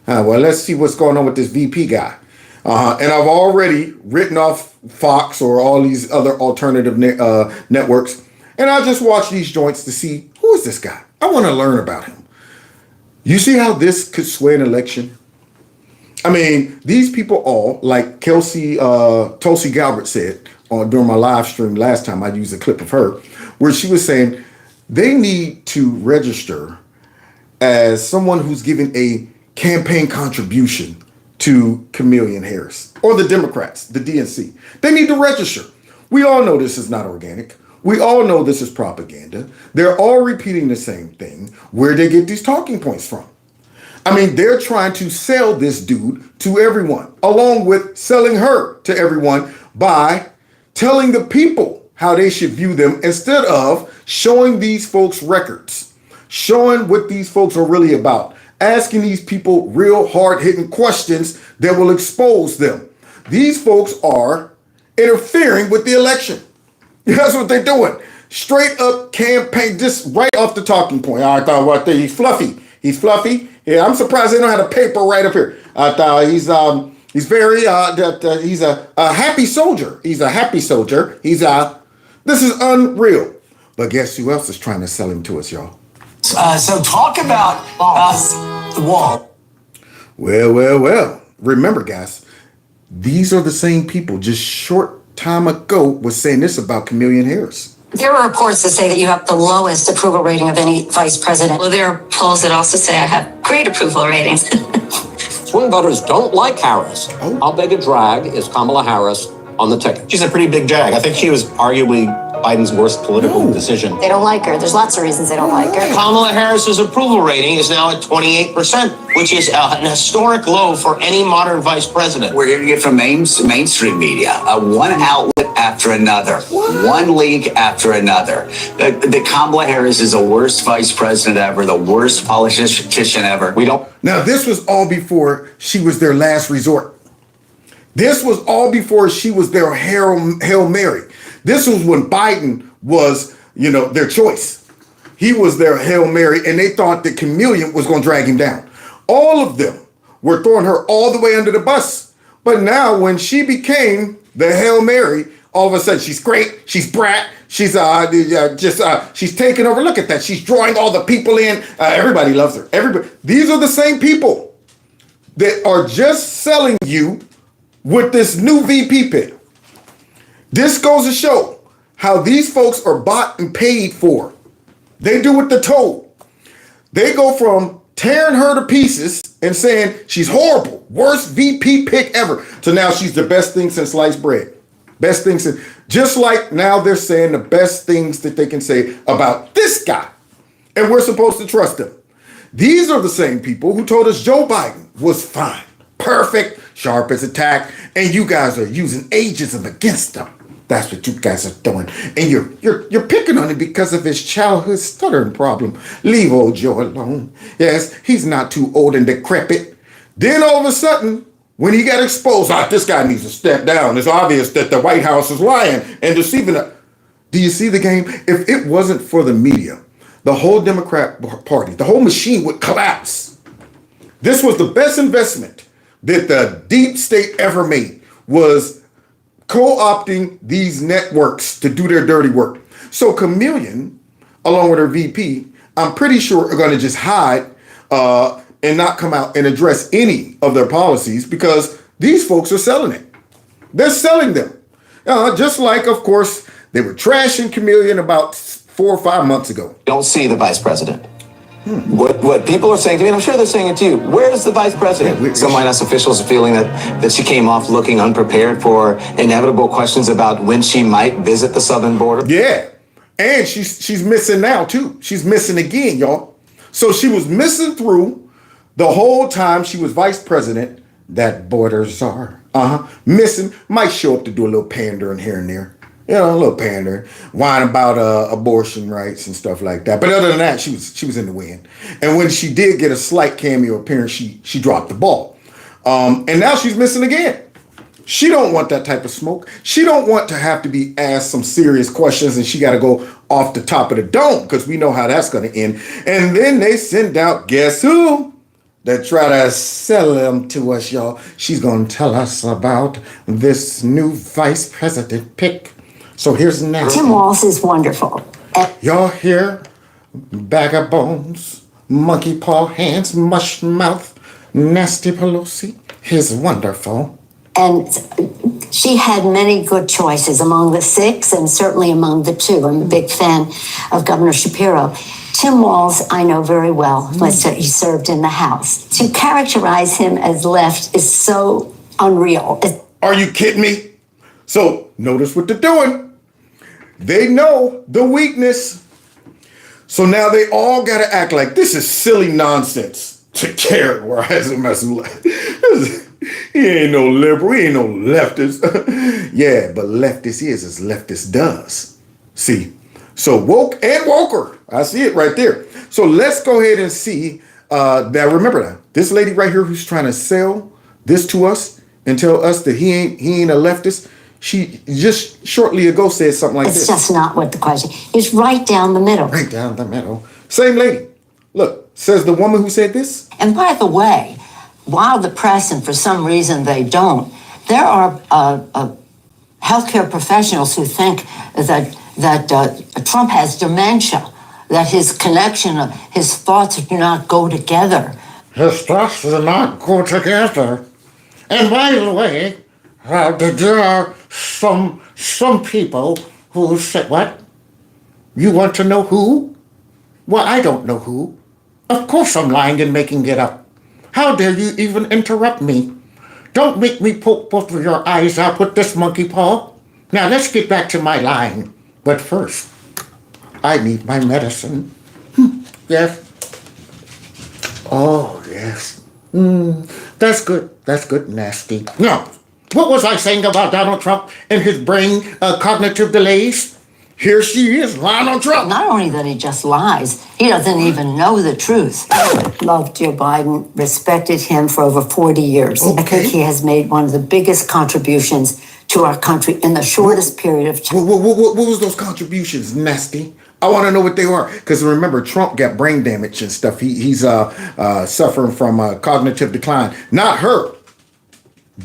S1: Well, let's see what's going on with this VP guy. And I've already written off Fox or all these other alternative networks. And I just watch these joints to see, who is this guy? I want to learn about him. You see how this could sway an election? I mean, these people all, like Tulsi Gabbard said during my live stream last time, I used a clip of her, where she was saying they need to register as someone who's giving a campaign contribution to Kamala Harris or the Democrats, the DNC. They need to register. We all know this is not organic. We all know this is propaganda. They're all repeating the same thing. Where they get these talking points from? I mean, they're trying to sell this dude to everyone, along with selling her to everyone by telling the people how they should view them instead of showing these folks records, showing what these folks are really about, asking these people real hard-hitting questions that will expose them. These folks are interfering with the election. That's what they're doing. Straight up campaign, just right off the talking point. I thought, what, he's fluffy. He's fluffy. Yeah, I'm surprised they don't have a paper right up here. I thought he's very he's a happy soldier. He's a happy soldier. This is unreal. But guess who else is trying to sell him to us, y'all?
S11: So talk about the wall.
S1: Well. Remember, guys, these are the same people just short time ago was saying this about Kamala Harris.
S8: There are reports that say that you have the lowest approval rating of any vice president.
S3: Well, there are polls that also say I have great approval ratings.
S10: Swing voters don't like Harris.
S1: Oh.
S10: How big a drag is Kamala Harris on the ticket?
S6: She's a pretty big drag. I think she was arguably Biden's worst political decision.
S8: They don't like her. There's lots of reasons they don't like her.
S12: Kamala Harris's approval rating is now at 28%, which is an historic low for any modern vice president.
S13: We're hearing it from mainstream media, one outlet after another, one leak after another. The Kamala Harris is the worst vice president ever, the worst politician ever.
S1: Now, this was all before she was their last resort. This was all before she was their Hail Mary. This was when Biden was, their choice. He was their Hail Mary, and they thought that Kamala was going to drag him down. All of them were throwing her all the way under the bus. But now when she became the Hail Mary, all of a sudden she's great, she's brat, she's she's taking over. Look at that. She's drawing all the people in. Everybody loves her. Everybody. These are the same people that are just selling you with this new VP pick. This goes to show how these folks are bought and paid for. They do what they're told. They go from tearing her to pieces and saying she's horrible, worst VP pick ever, to now she's the best thing since sliced bread. Best thing since, just like now they're saying the best things that they can say about this guy. And we're supposed to trust them. These are the same people who told us Joe Biden was fine, perfect, sharp as a tack, and you guys are using ageism against them. That's what you guys are doing. And you're picking on him because of his childhood stuttering problem. Leave old Joe alone. Yes, he's not too old and decrepit. Then all of a sudden, when he got exposed, this guy needs to step down. It's obvious that the White House is lying and deceiving us. Do you see the game? If it wasn't for the media, the whole Democrat Party, the whole machine would collapse. This was the best investment that the deep state ever made, was co-opting these networks to do their dirty work. So Chameleon, along with her VP, I'm pretty sure are going to just hide and not come out and address any of their policies because these folks are selling it. They're selling them. Just like, of course, they were trashing Chameleon about 4 or 5 months ago.
S11: Don't see the vice president.
S14: What people are saying to me, and I'm sure they're saying it to you, where's the vice president? Some White House officials are feeling that she came off looking unprepared for inevitable questions about when she might visit the southern border.
S1: Yeah. And she's missing now, too. She's missing again, y'all. So she was missing through the whole time she was vice president. That border czar. Missing. Might show up to do a little pandering here and there. You know, a little pandering. Whine about abortion rights and stuff like that. But other than that, she was in the wind. And when she did get a slight cameo appearance, she dropped the ball. And now she's missing again. She don't want that type of smoke. She don't want to have to be asked some serious questions and she got to go off the top of the dome because we know how that's going to end. And then they send out, guess who? That try to sell them to us, y'all. She's going to tell us about this new vice president pick. So here's Nancy.
S8: Tim Walz is wonderful.
S1: Y'all hear? Bag of bones, monkey paw hands, mush mouth, nasty Pelosi. He's wonderful.
S8: And she had many good choices among the 6 and certainly among the 2. I'm a big fan of Governor Shapiro. Tim Walz, I know very well. He served in the House. To characterize him as left is so unreal.
S1: Are you kidding me? So notice what they're doing. They know the weakness. So now they all got to act like this is silly nonsense to characterize him as left. He ain't no liberal. He ain't no leftist. Yeah, but leftist is as leftist does. See? So woke and woker. I see it right there. So let's go ahead and see that. Remember that. This lady right here who's trying to sell this to us and tell us that he ain't a leftist. She just shortly ago said something like this.
S8: It's just not what the question is. It's right down the middle.
S1: Right down the middle. Same lady. Look, says the woman who said this.
S8: And by the way, while the press, and for some reason they don't, there are healthcare professionals who think that Trump has dementia, that his thoughts do not go together.
S1: His thoughts do not go together. And by the way, there are some people who say, what? You want to know who? Well, I don't know who. Of course I'm lying and making it up. How dare you even interrupt me? Don't make me poke both of your eyes out with this monkey paw. Now let's get back to my lying. But first, I need my medicine. Yes. Oh, yes. That's good. That's good, nasty. Now, what was I saying about Donald Trump and his brain cognitive delays? Here she is, lying on Trump.
S8: Not only that he just lies, he doesn't even know the truth. Loved Joe Biden, respected him for over 40 years. Okay. I think he has made one of the biggest contributions to our country in the shortest period of time.
S1: What was those contributions, nasty? I want to know what they are. Because remember, Trump got brain damage and stuff. He's suffering from cognitive decline. Not her.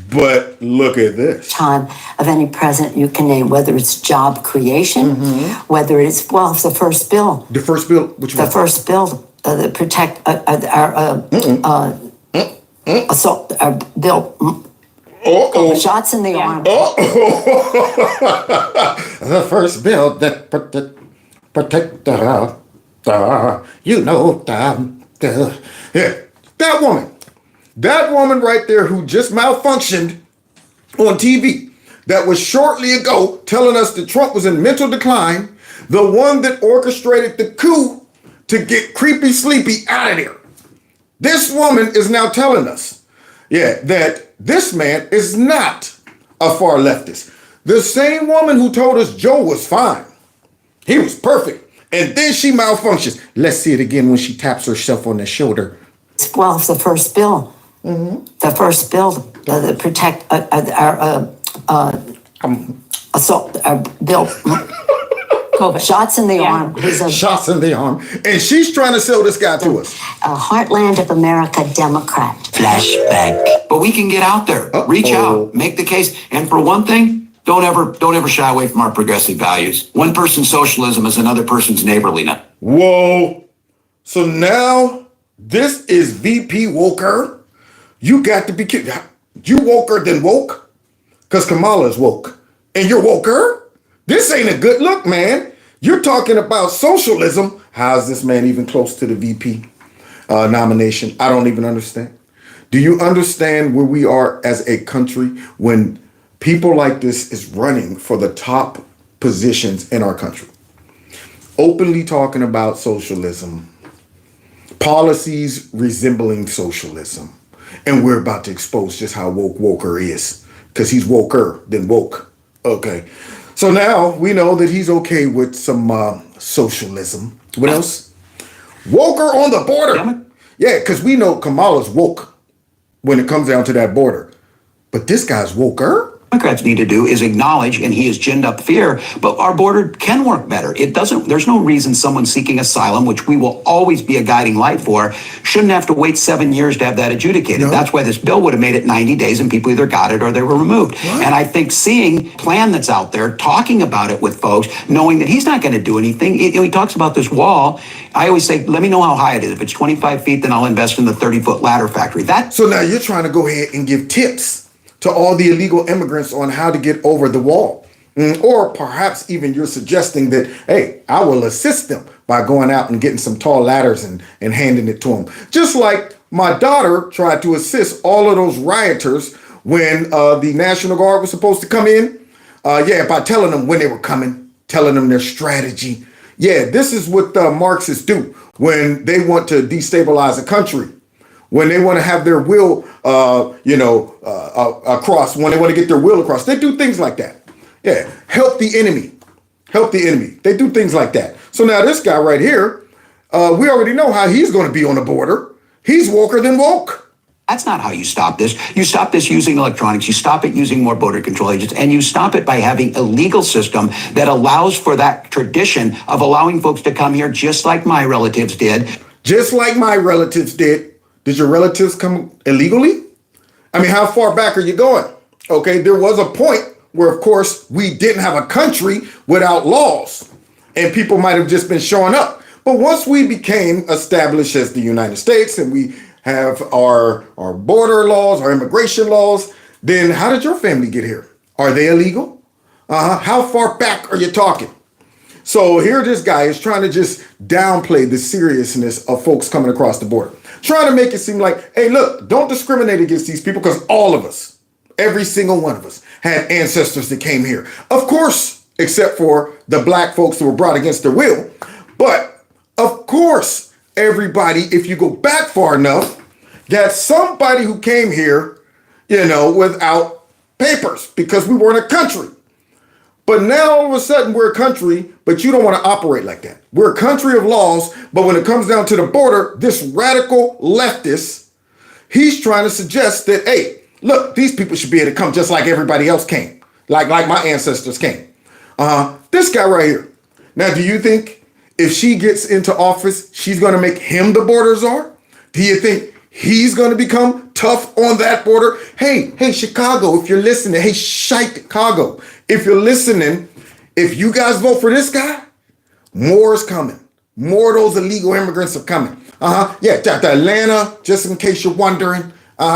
S1: But look at this.
S8: Time of any president you can name, whether it's job creation, whether it's, it's the first bill.
S1: The first bill? Which one?
S8: The first bill that protect assault, bill. Shots in the arm.
S1: The first bill that protect that woman. That woman right there who just malfunctioned on TV, that was shortly ago telling us that Trump was in mental decline, the one that orchestrated the coup to get Creepy Sleepy out of there. This woman is now telling us, that this man is not a far leftist. The same woman who told us Joe was fine. He was perfect. And then she malfunctions. Let's see it again when she taps herself on the shoulder.
S8: It's the first bill. The first bill that protect assault bill. COVID. Shots in the arm.
S1: Shots in the arm. And she's trying to sell this guy to us.
S8: A Heartland of America Democrat.
S5: Flashback. But we can get out there, reach out, make the case. And for one thing, don't ever shy away from our progressive values. One person's socialism is another person's neighborliness.
S1: Whoa. So now this is VP Woker. You got to be kidding. You woker than woke? Because Kamala is woke. And you're woker? This ain't a good look, man. You're talking about socialism. How is this man even close to the VP? nomination. I don't even understand. Do you understand where we are as a country when people like this is running for the top positions in our country? Openly talking about socialism, policies resembling socialism. And we're about to expose just how woker is, because he's woker than woke. Okay. So now we know that he's okay with some socialism. What else? Woker on the border. Yeah, because we know Kamala's woke when it comes down to that border. But this guy's woker.
S11: Democrats need to do is acknowledge, and he has ginned up fear, but our border can work better. It doesn't, there's no reason someone seeking asylum, which we will always be a guiding light for, shouldn't have to wait 7 years to have that adjudicated. No. That's why this bill would have made it 90 days and people either got it or they were removed. What? And I think seeing plan that's out there, talking about it with folks, knowing that he's not going to do anything. He talks about this wall. I always say, let me know how high it is. If it's 25 feet, then I'll invest in the 30-foot ladder factory.
S1: So now you're trying to go ahead and give tips to all the illegal immigrants on how to get over the wall. Or perhaps even you're suggesting that, hey, I will assist them by going out and getting some tall ladders and handing it to them. Just like my daughter tried to assist all of those rioters when the National Guard was supposed to come in. By telling them when they were coming, telling them their strategy. Yeah, this is what Marxists do when they want to destabilize a country. When they want to have their will, across, when they want to get their will across, they do things like that. Yeah, help the enemy. Help the enemy. They do things like that. So now this guy right here, we already know how he's going to be on the border. He's woker than woke.
S11: That's not how you stop this. You stop this using electronics. You stop it using more border control agents, and you stop it by having a legal system that allows for that tradition of allowing folks to come here just like my relatives did.
S1: Just like my relatives did. Did your relatives come illegally? I mean, how far back are you going? Okay, there was a point where, of course, we didn't have a country without laws, and people might have just been showing up. But once we became established as the United States and we have our border laws, our immigration laws, then how did your family get here? Are they illegal? How far back are you talking? So here this guy is trying to just downplay the seriousness of folks coming across the border. Trying to make it seem like, hey, look, don't discriminate against these people because all of us, every single one of us, had ancestors that came here. Of course, except for the black folks who were brought against their will. But of course, everybody, if you go back far enough, got somebody who came here, without papers because we weren't a country. But now all of a sudden we're a country, but you don't want to operate like that. We're a country of laws, but when it comes down to the border, this radical leftist, he's trying to suggest that, hey, look, these people should be able to come just like everybody else came, like my ancestors came. This guy right here. Now, do you think if she gets into office, she's going to make him the border czar? Do you think he's going to become tough on that border? Hey, Chicago, if you're listening, hey, Chicago, if you're listening, if you guys vote for this guy, more is coming. More of those illegal immigrants are coming. Yeah, to Atlanta, just in case you're wondering,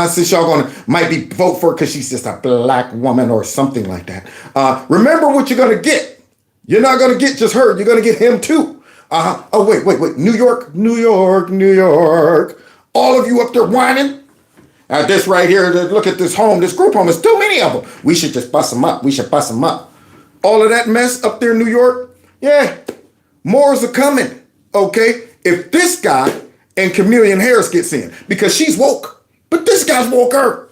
S1: since y'all might be vote for her because she's just a black woman or something like that. Remember what you're going to get. You're not going to get just her. You're going to get him too. Oh, wait. New York. All of you up there whining. This right here, look at this group home. There's too many of them. We should just bust them up. All of that mess up there in New York. Yeah, more's are coming. Okay, if this guy and Chameleon Harris gets in, because she's woke, but this guy's woker.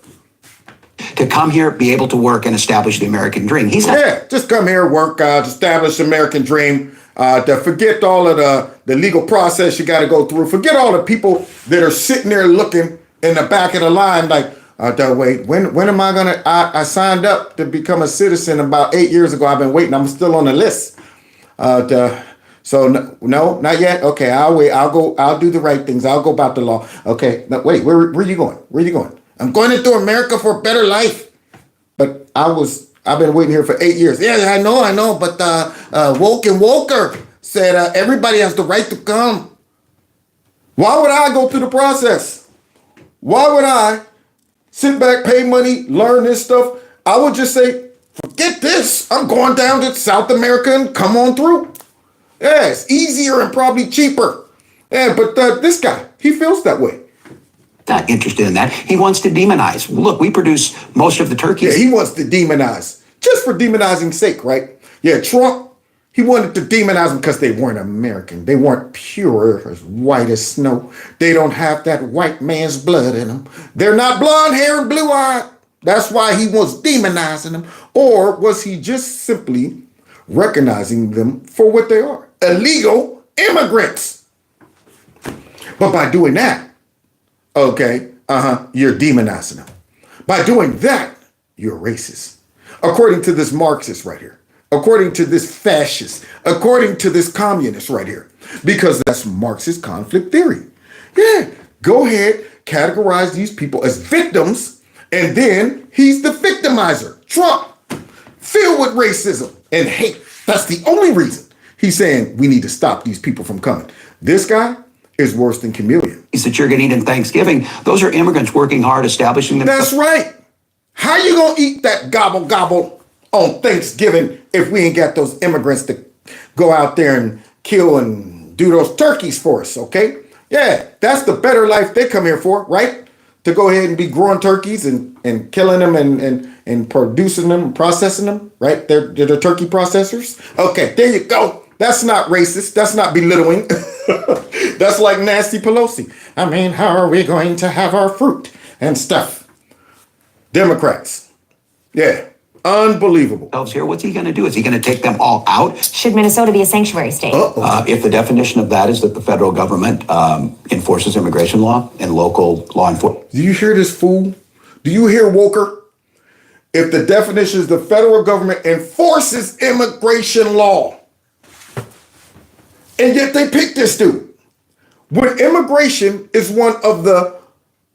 S11: To come here, be able to work and establish the American dream.
S1: Just come here, work, establish the American dream. To forget all of the legal process you got to go through. Forget all the people that are sitting there looking in the back of the line like, wait, when am I going to, I signed up to become a citizen about 8 years ago. I've been waiting. I'm still on the list. So no, not yet. Okay, I'll wait. I'll do the right things. I'll go about the law. Okay, no, wait, where are you going? Where are you going? I'm going into America for a better life. But I've been waiting here for 8 years. Yeah, I know. But Woke and Woker said everybody has the right to come. Why would I go through the process? Why would I sit back, pay money, learn this stuff? I would just say, forget this. I'm going down to South America and come on through. Yeah, it's easier and probably cheaper. Yeah, but this guy, He feels that way.
S11: Not interested in that. He wants to demonize. Look, we produce most of the turkeys.
S1: Yeah, he wants to demonize. Just for demonizing's sake, right? Yeah, Trump, he wanted to demonize them because they weren't American. They weren't pure, as white as snow. They don't have that white man's blood in them. They're not blonde hair and blue eyed. That's why he was demonizing them. Or was he just simply recognizing them for what they are? Illegal immigrants. But by doing that, okay, you're demonizing them. By doing that, you're racist. According to this Marxist right here. According to this fascist. According to this communist right here. Because that's Marxist conflict theory. Yeah, go ahead, categorize these people as victims, and then he's the victimizer. Trump, filled with racism and hate. That's the only reason he's saying we need to stop these people from coming. This guy is worse than Chameleon.
S11: That you're going to eat in Thanksgiving. Those are immigrants working hard, establishing them.
S1: That's right. How you going to eat that gobble on Thanksgiving if we ain't got those immigrants to go out there and kill and do those turkeys for us, okay? Yeah, that's the better life they come here for, right? To go ahead and be growing turkeys and killing them and producing them and processing them, right? They're the turkey processors. Okay, there you go. That's not racist. That's not belittling. That's like Nancy Pelosi. I mean, how are we going to have our fruit and stuff? Democrats. Yeah. Unbelievable.
S11: Here, what's he going to do? Is he going to take them all out?
S15: Should Minnesota be a sanctuary state?
S11: If the definition of that is that the federal government enforces immigration law and local law enforcement.
S1: Do you hear this fool? Do you hear Walker? If the definition is the federal government enforces immigration law, and yet they picked this dude. When immigration is one of the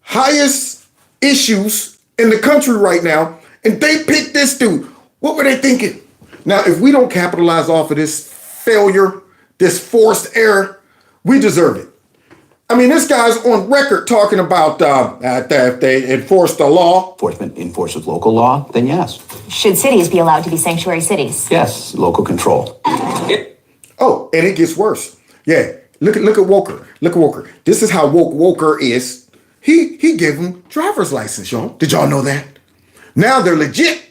S1: highest issues in the country right now, and they picked this dude, what were they thinking? Now, if we don't capitalize off of this failure, this forced error, we deserve it. I mean, this guy's on record talking about that if they enforce the law.
S11: Enforcement enforces local law, then yes.
S15: Should cities be allowed to be sanctuary cities?
S11: Yes, local control.
S1: Oh, and it gets worse. Yeah, look at Walker. Look at Walker. This is how woke Walker is. He gave them driver's license, y'all. Did y'all know that? Now they're legit.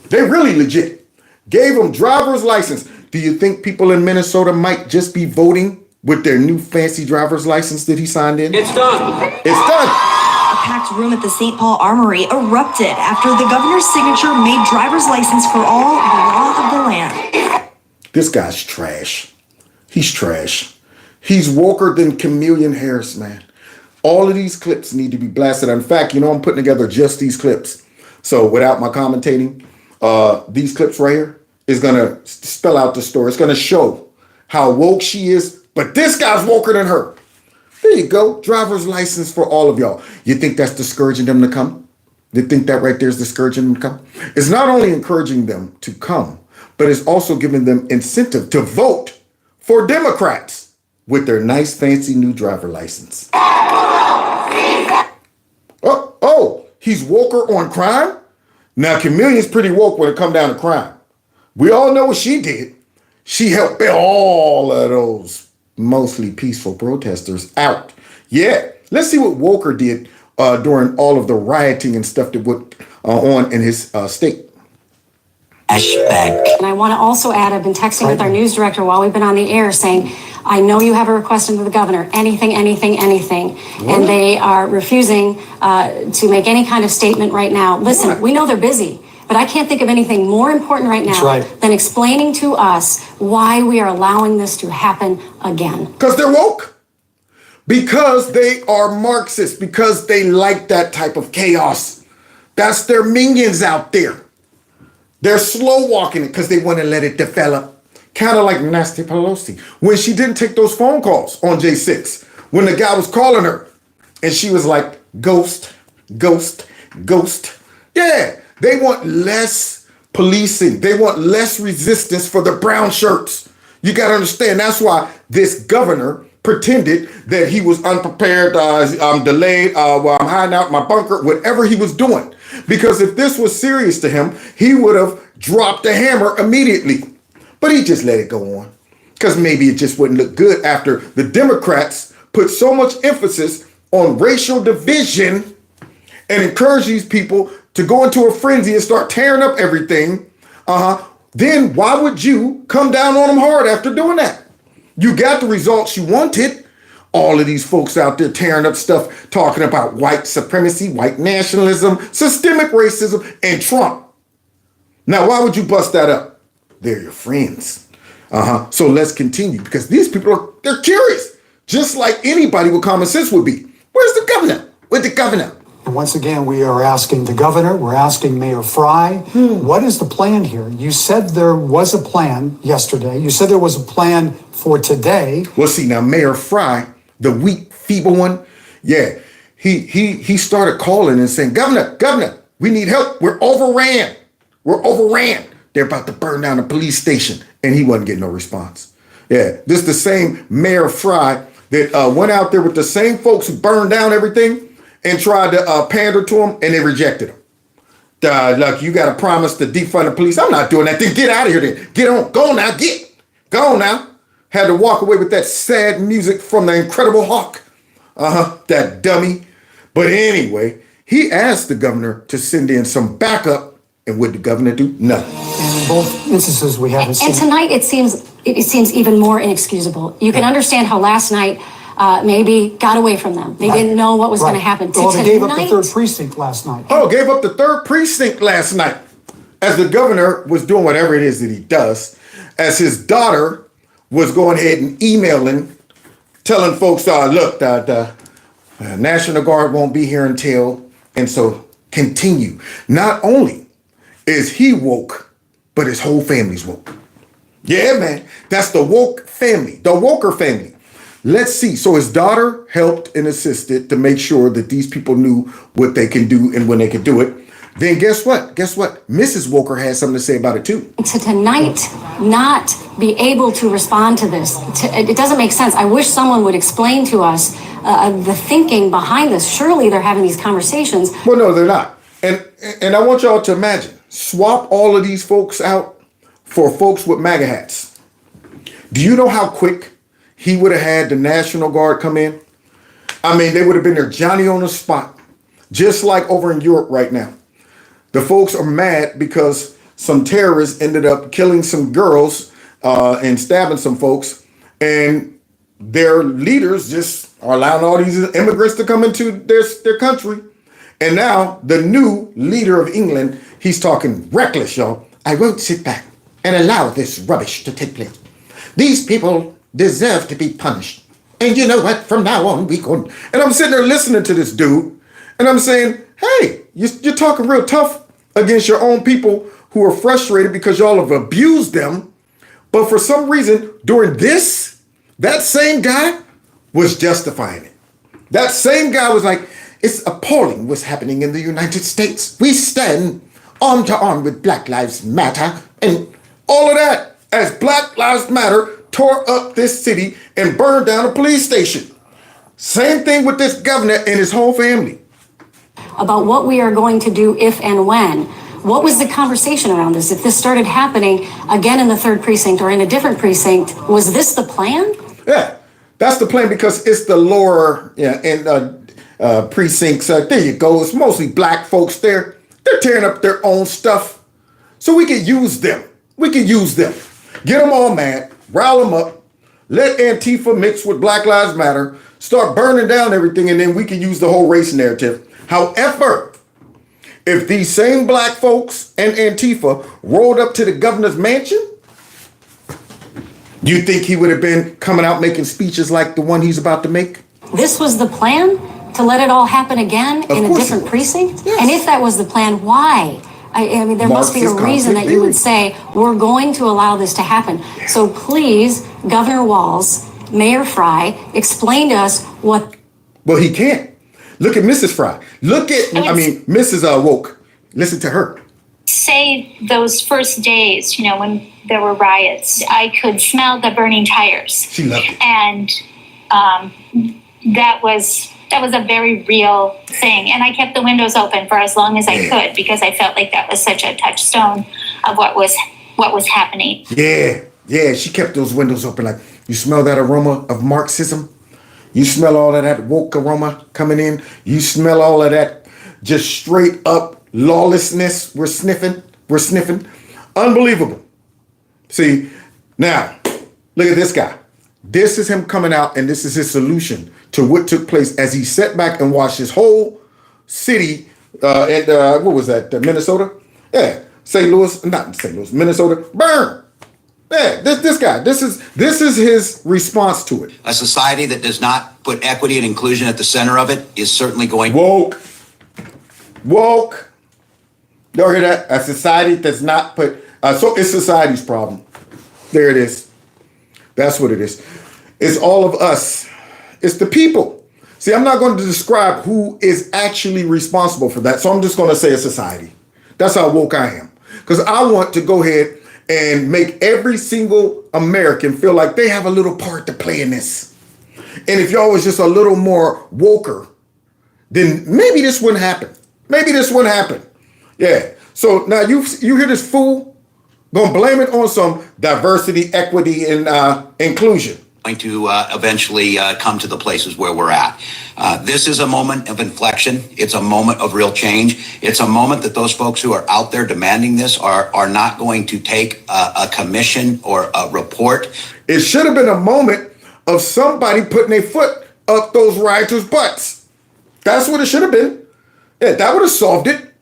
S1: They're really legit. Gave them driver's license. Do you think people in Minnesota might just be voting with their new fancy driver's license that he signed in?
S7: It's done.
S1: It's done.
S15: A packed room at the St. Paul Armory erupted after the governor's signature made driver's license for all the law of the land.
S1: This guy's trash. He's trash. He's woker than Chameleon Harris, man. All of these clips need to be blasted. In fact, I'm putting together just these clips. So without my commentating, these clips right here is going to spell out the story. It's going to show how woke she is, but this guy's woker than her. There you go. Driver's license for all of y'all. You think that's discouraging them to come? You think that right there is discouraging them to come? It's not only encouraging them to come, but it's also giving them incentive to vote for Democrats with their nice, fancy new driver license. Oh, he's woker on crime? Now, Chameleon's pretty woke when it comes down to crime. We all know what she did. She helped bail all of those mostly peaceful protesters out. Yeah, let's see what Walker did during all of the rioting and stuff that went on in his state.
S16: And I want to also add, I've been texting with our news director while we've been on the air saying, I know you have a request into the governor, anything. What? And they are refusing to make any kind of statement right now. Listen, we know they're busy, but I can't think of anything more important right now than explaining to us why we are allowing this to happen again.
S1: Because they're woke. Because they are Marxists. Because they like that type of chaos. That's their minions out there. They're slow walking it because they want to let it develop. Kind of like Nancy Pelosi. When she didn't take those phone calls on J6. When the guy was calling her. And she was like, ghost, ghost, ghost. Yeah, they want less policing. They want less resistance for the brown shirts. You got to understand. That's why this governor pretended that he was unprepared. I'm delayed. I'm hiding out in my bunker. Whatever he was doing. Because if this was serious to him, he would have dropped the hammer immediately. But he just let it go on. Because maybe it just wouldn't look good after the Democrats put put so much emphasis on racial division and encourage these people to go into a frenzy and start tearing up everything, then why would you come down on them hard after doing that? You got the results you wanted. All of these folks out there tearing up stuff, talking about white supremacy, white nationalism, systemic racism, and Trump. Now, why would you bust that up? They're your friends. So let's continue, because these people they're curious, just like anybody with common sense would be. Where's the governor? Where's the governor?
S17: And once again, we are asking the governor, we're asking Mayor Fry, what is the plan here? You said there was a plan yesterday. You said there was a plan for today.
S1: Well, see, now Mayor Fry, the weak, feeble one, he started calling and saying, Governor, we need help. We're overran. They're about to burn down the police station. And he wasn't getting no response. Yeah, this is the same Mayor Fry that went out there with the same folks who burned down everything and tried to pander to them, and they rejected them. Look, you got to promise to defund the police. I'm not doing that. Then get out of here then. Get on. Go on now. Go on now. Had to walk away with that sad music from the Incredible Hulk. That dummy. But anyway, he asked the governor to send in some backup, and what did the governor do? Nothing.
S17: And in both instances, we haven't seen.
S16: And tonight, it seems even more inexcusable. You can understand how last night maybe got away from them. They didn't know what was going to happen.
S17: Well, they gave up the 3rd precinct last night.
S1: Gave up the 3rd precinct last night. As the governor was doing whatever it is that he does, as his daughter was going ahead and emailing, telling folks, look, the National Guard won't be here until, and so continue. Not only is he woke, but his whole family's woke. Yeah, man, that's the woke family, the woker family. Let's see. So his daughter helped and assisted to make sure that these people knew what they can do and when they could do it. Then guess what? Mrs. Woker had something to say about it too.
S16: To tonight not be able to respond to this, it doesn't make sense. I wish someone would explain to us the thinking behind this. Surely they're having these conversations.
S1: Well, no, they're not. And I want y'all to imagine, swap all of these folks out for folks with MAGA hats. Do you know how quick he would have had the National Guard come in? I mean, they would have been there Johnny on the spot, just like over in Europe right now. The folks are mad because some terrorists ended up killing some girls and stabbing some folks, and their leaders just are allowing all these immigrants to come into their country. And now the new leader of England, he's talking reckless, y'all. I won't sit back and allow this rubbish to take place. These people deserve to be punished. And you know what? From now on, we go. And I'm sitting there listening to this dude, and I'm saying, hey, you're talking real tough against your own people who are frustrated because y'all have abused them. But for some reason, during this, that same guy was justifying it. That same guy was like, it's appalling what's happening in the United States. We stand arm to arm with Black Lives Matter and all of that as Black Lives Matter tore up this city and burned down a police station. Same thing with this governor and his whole family.
S16: About what we are going to do if and when. What was the conversation around this? If this started happening again in the 3rd precinct or in a different precinct, was this the plan?
S1: Yeah, that's the plan, because it's the lower precincts. There you go. It's mostly black folks there. They're tearing up their own stuff. So we can use them. Get them all mad, rile them up, let Antifa mix with Black Lives Matter, start burning down everything, and then we can use the whole race narrative. However, if these same black folks and Antifa rolled up to the governor's mansion, you think he would have been coming out making speeches like the one he's about to make?
S16: This was the plan? To let it all happen again in a different precinct? Yes. And if that was the plan, why? I mean, there must be a reason that you would say, we're going to allow this to happen. Yeah. So please, Governor Walz, Mayor Fry, explain to us what...
S1: Well, he can't. Look at Mrs. Fry. Mrs. Woke. Listen to her.
S18: Say those first days, when there were riots, I could smell the burning tires.
S1: She loved it.
S18: And that was a very real thing. And I kept the windows open for as long as I could, because I felt like that was such a touchstone of what was happening.
S1: Yeah, she kept those windows open. Like, you smell that aroma of Marxism? You smell all of that woke aroma coming in. You smell all of that just straight up lawlessness. We're sniffing. Unbelievable. See, now, look at this guy. This is him coming out, and this is his solution to what took place as he sat back and watched his whole city, what was that, Minnesota? Yeah, Minnesota, burn. Yeah, this guy, this is his response to it.
S11: A society that does not put equity and inclusion at the center of it is certainly going
S1: woke. You hear that? A society does not put, so it's society's problem. There it is. That's what it is. It's all of us. It's the people. See, I'm not going to describe who is actually responsible for that. So I'm just going to say a society. That's how woke I am. Because I want to go ahead and make every single American feel like they have a little part to play in this. And if y'all was just a little more woker, then maybe this wouldn't happen. Yeah. So now you hear this fool gonna blame it on some diversity, equity, and inclusion.
S11: Going to eventually come to the places where we're at. This is a moment of inflection. It's a moment of real change. It's a moment that those folks who are out there demanding this are not going to take a commission or a report.
S1: It should have been a moment of somebody putting their foot up those rioters' butts. That's what it should have been. Yeah, that would have solved it.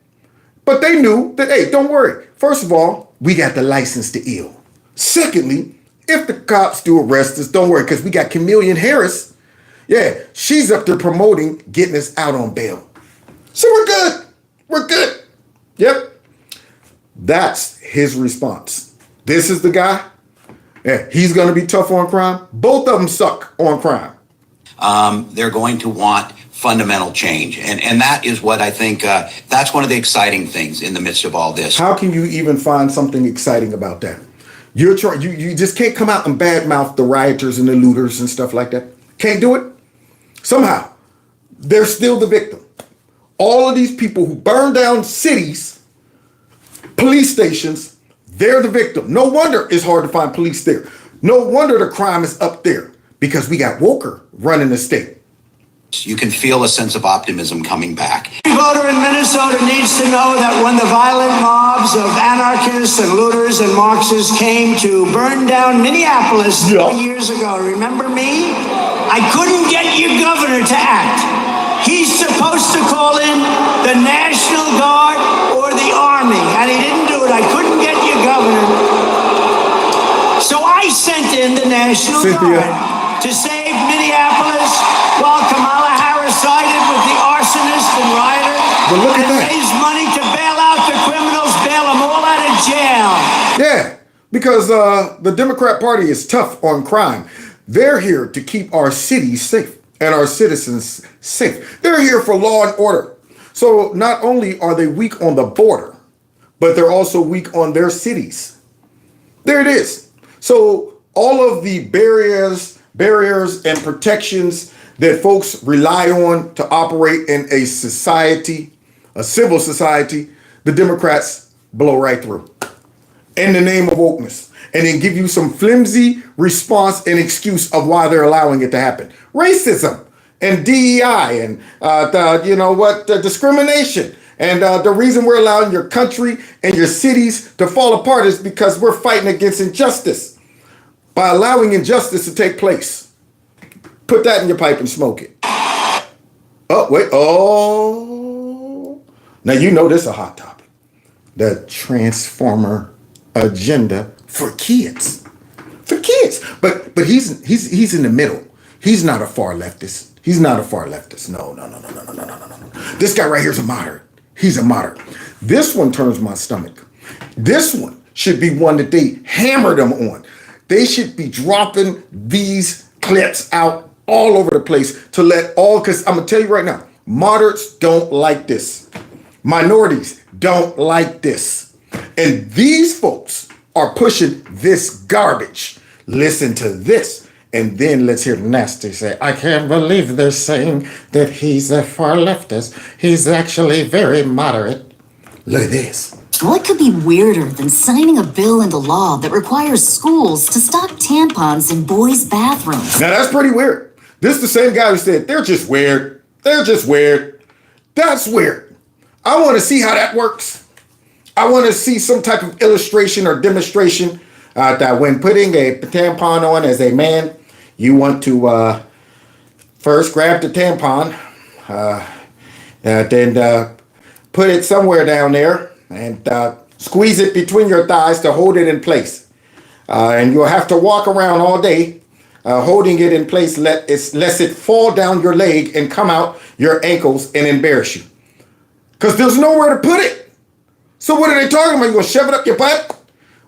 S1: But they knew that, hey, don't worry. First of all, we got the license to ill. Secondly, if the cops do arrest us, don't worry, because we got Kamala Harris. Yeah, she's up there promoting getting us out on bail. So we're good. Yep. That's his response. This is the guy. Yeah, he's going to be tough on crime. Both of them suck on crime.
S11: They're going to want fundamental change. And that is what I think, that's one of the exciting things in the midst of all this.
S1: How can you even find something exciting about that? You just can't come out and badmouth the rioters and the looters and stuff like that. Can't do it. Somehow, they're still the victim. All of these people who burn down cities, police stations, they're the victim. No wonder it's hard to find police there. No wonder the crime is up there, because we got woker running the state.
S11: You can feel a sense of optimism coming back.
S19: Every voter in Minnesota needs to know that when the violent mobs of anarchists and looters and Marxists came to burn down Minneapolis 3 years ago, remember me? I couldn't get your governor to act. He's supposed to call in the National Guard or the Army, and he didn't do it. I couldn't get your governor. So I sent in the National Guard to save Minneapolis while Kamala Harris sided with the arsonist and rioter and raised money to bail out the criminals, bail them all out of jail.
S1: Yeah, because the Democrat Party is tough on crime. They're here to keep our cities safe and our citizens safe. They're here for law and order. So not only are they weak on the border, but they're also weak on their cities. There it is. So all of the barriers and protections that folks rely on to operate in a society, a civil society, the Democrats blow right through in the name of wokeness, and then give you some flimsy response and excuse of why they're allowing it to happen. Racism and DEI and discrimination. And the reason we're allowing your country and your cities to fall apart is because we're fighting against injustice by allowing injustice to take place. Put that in your pipe and smoke it. Oh, wait. Oh. Now, you know this is a hot topic. The transformer agenda for kids. For kids. But he's in the middle. He's not a far leftist. No. This guy right here is a moderate. He's a moderate. This one turns my stomach. This one should be one that they hammer them on. They should be dropping these clips out all over the place to let all, because I'm going to tell you right now, moderates don't like this. Minorities don't like this. And these folks are pushing this garbage. Listen to this. And then let's hear Nasty say, I can't believe they're saying that he's a far leftist. He's actually very moderate. Look at this.
S20: What could be weirder than signing a bill into law that requires schools to stock tampons in boys' bathrooms?
S1: Now that's pretty weird. This is the same guy who said, they're just weird. They're just weird. That's weird. I want to see how that works. I want to see some type of illustration or demonstration that when putting a tampon on as a man, you want to first grab the tampon, then put it somewhere down there and squeeze it between your thighs to hold it in place. And you'll have to walk around all day holding it in place lest it fall down your leg and come out your ankles and embarrass you. Because there's nowhere to put it. So what are they talking about? You gonna shove it up your butt?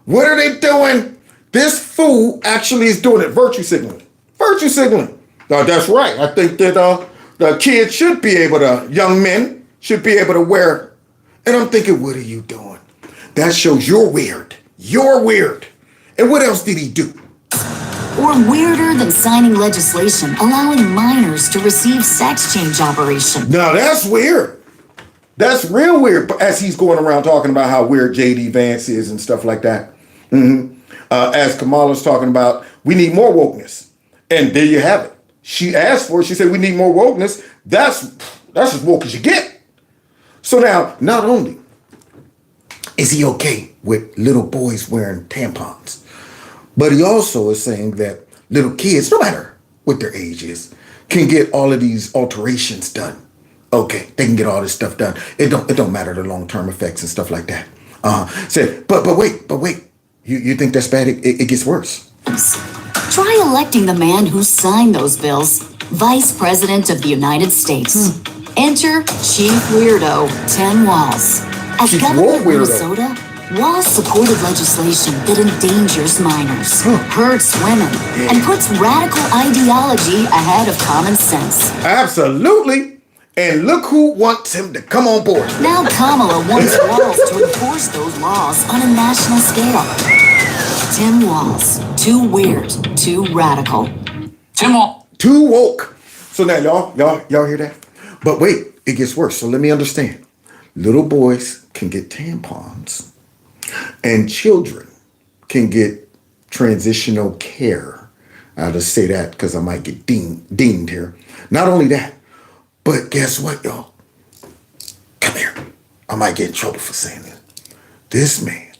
S1: What are they doing? This fool actually is doing it. Virtue signaling. Virtue signaling. Now that's right. I think that the kids should be able to, young men should be able to wear. And I'm thinking, what are you doing? That shows you're weird. You're weird. And what else did he do?
S20: Or weirder than signing legislation allowing minors to receive sex change operations.
S1: Now that's weird. That's real weird. But as he's going around talking about how weird J.D. Vance is and stuff like that. As Kamala's talking about, we need more wokeness. And there you have it. She asked for it. She said, we need more wokeness. That's as woke as you get. So now, not only is he okay with little boys wearing tampons, but he also is saying that little kids, no matter what their age is, can get all of these alterations done. Okay, they can get all this stuff done. It don't matter the long-term effects and stuff like that. Said, but wait. You think that's bad? It gets worse.
S20: Try electing the man who signed those bills Vice President of the United States. Enter Chief Weirdo Tim Walz. As governor of Minnesota, Walz supported legislation that endangers minors, hurts women, and puts radical ideology ahead of common sense.
S1: Absolutely. And look who wants him to come on board.
S20: Now Kamala wants Walz to enforce those laws on a national scale. Tim Walz, too weird, too radical.
S1: Too woke. So now y'all hear that? But wait, it gets worse. So let me understand. Little boys can get tampons and children can get transitional care. I'll just say that because I might get deemed here. Not only that, but guess what, y'all? Come here. I might get in trouble for saying this. This man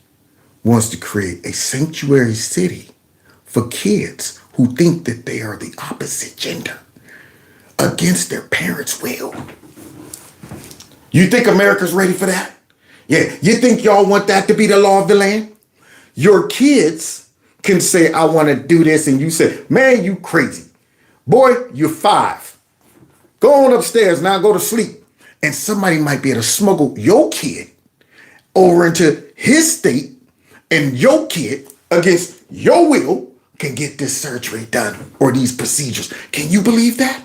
S1: wants to create a sanctuary city for kids who think that they are the opposite gender against their parents' will. You think America's ready for that? Yeah, you think y'all want that to be the law of the land? Your kids can say, I want to do this, and you say, man, you crazy. Boy, you're 5. Go on upstairs now, go to sleep. And somebody might be able to smuggle your kid over into his state, and your kid, against your will, can get this surgery done or these procedures. Can you believe that?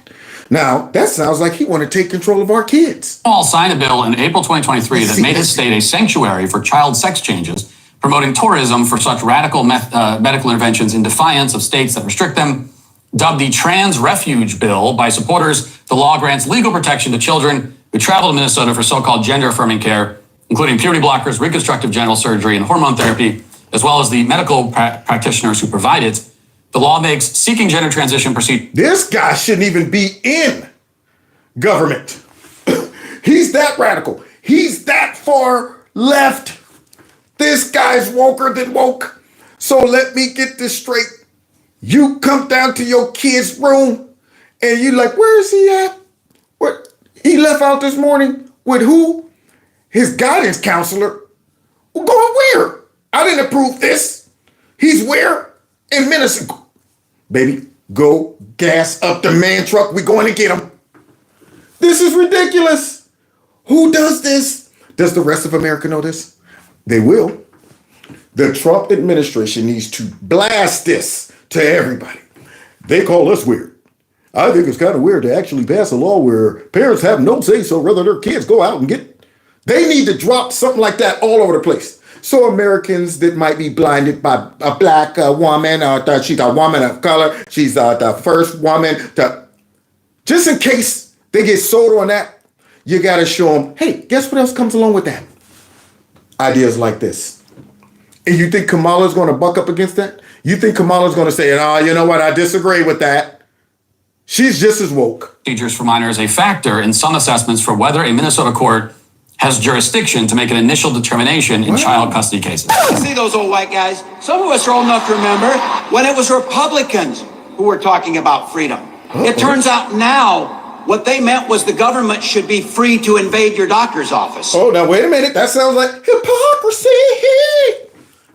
S1: Now, that sounds like he want to take control of our kids.
S21: Walz signed a bill in April 2023 that made his state a sanctuary for child sex changes, promoting tourism for such radical medical interventions in defiance of states that restrict them. Dubbed the Trans Refuge Bill by supporters, the law grants legal protection to children who travel to Minnesota for so-called gender-affirming care, including puberty blockers, reconstructive genital surgery, and hormone therapy, as well as the medical practitioners who provide it. The law makes seeking gender transition procedure.
S1: This guy shouldn't even be in government. He's that radical. He's that far left. This guy's woker than woke. So let me get this straight. You come down to your kid's room and you like, where is he at? What? He left out this morning with who? His guidance counselor. Well, going where? I didn't approve this. He's where? In Minnesota. Baby, go gas up the man truck. We're going to get him. This is ridiculous. Who does this? Does the rest of America know this? They will. The Trump administration needs to blast this to everybody. They call us weird. I think it's kind of weird to actually pass a law where parents have no say so whether their kids go out and get it. They need to drop something like that all over the place. So Americans that might be blinded by a black woman, or she's a woman of color, she's the first woman, just in case they get sold on that, you got to show them, hey, guess what else comes along with that? Ideas like this. And you think Kamala's going to buck up against that? You think Kamala's going to say, oh, you know what, I disagree with that? She's just as woke.
S21: Procedures for minors a factor in some assessments for whether a Minnesota court has jurisdiction to make an initial determination in child custody cases.
S4: You see those old white guys? Some of us are old enough to remember when it was Republicans who were talking about freedom. It turns out now what they meant was the government should be free to invade your doctor's office.
S1: Oh, now wait a minute. That sounds like hypocrisy.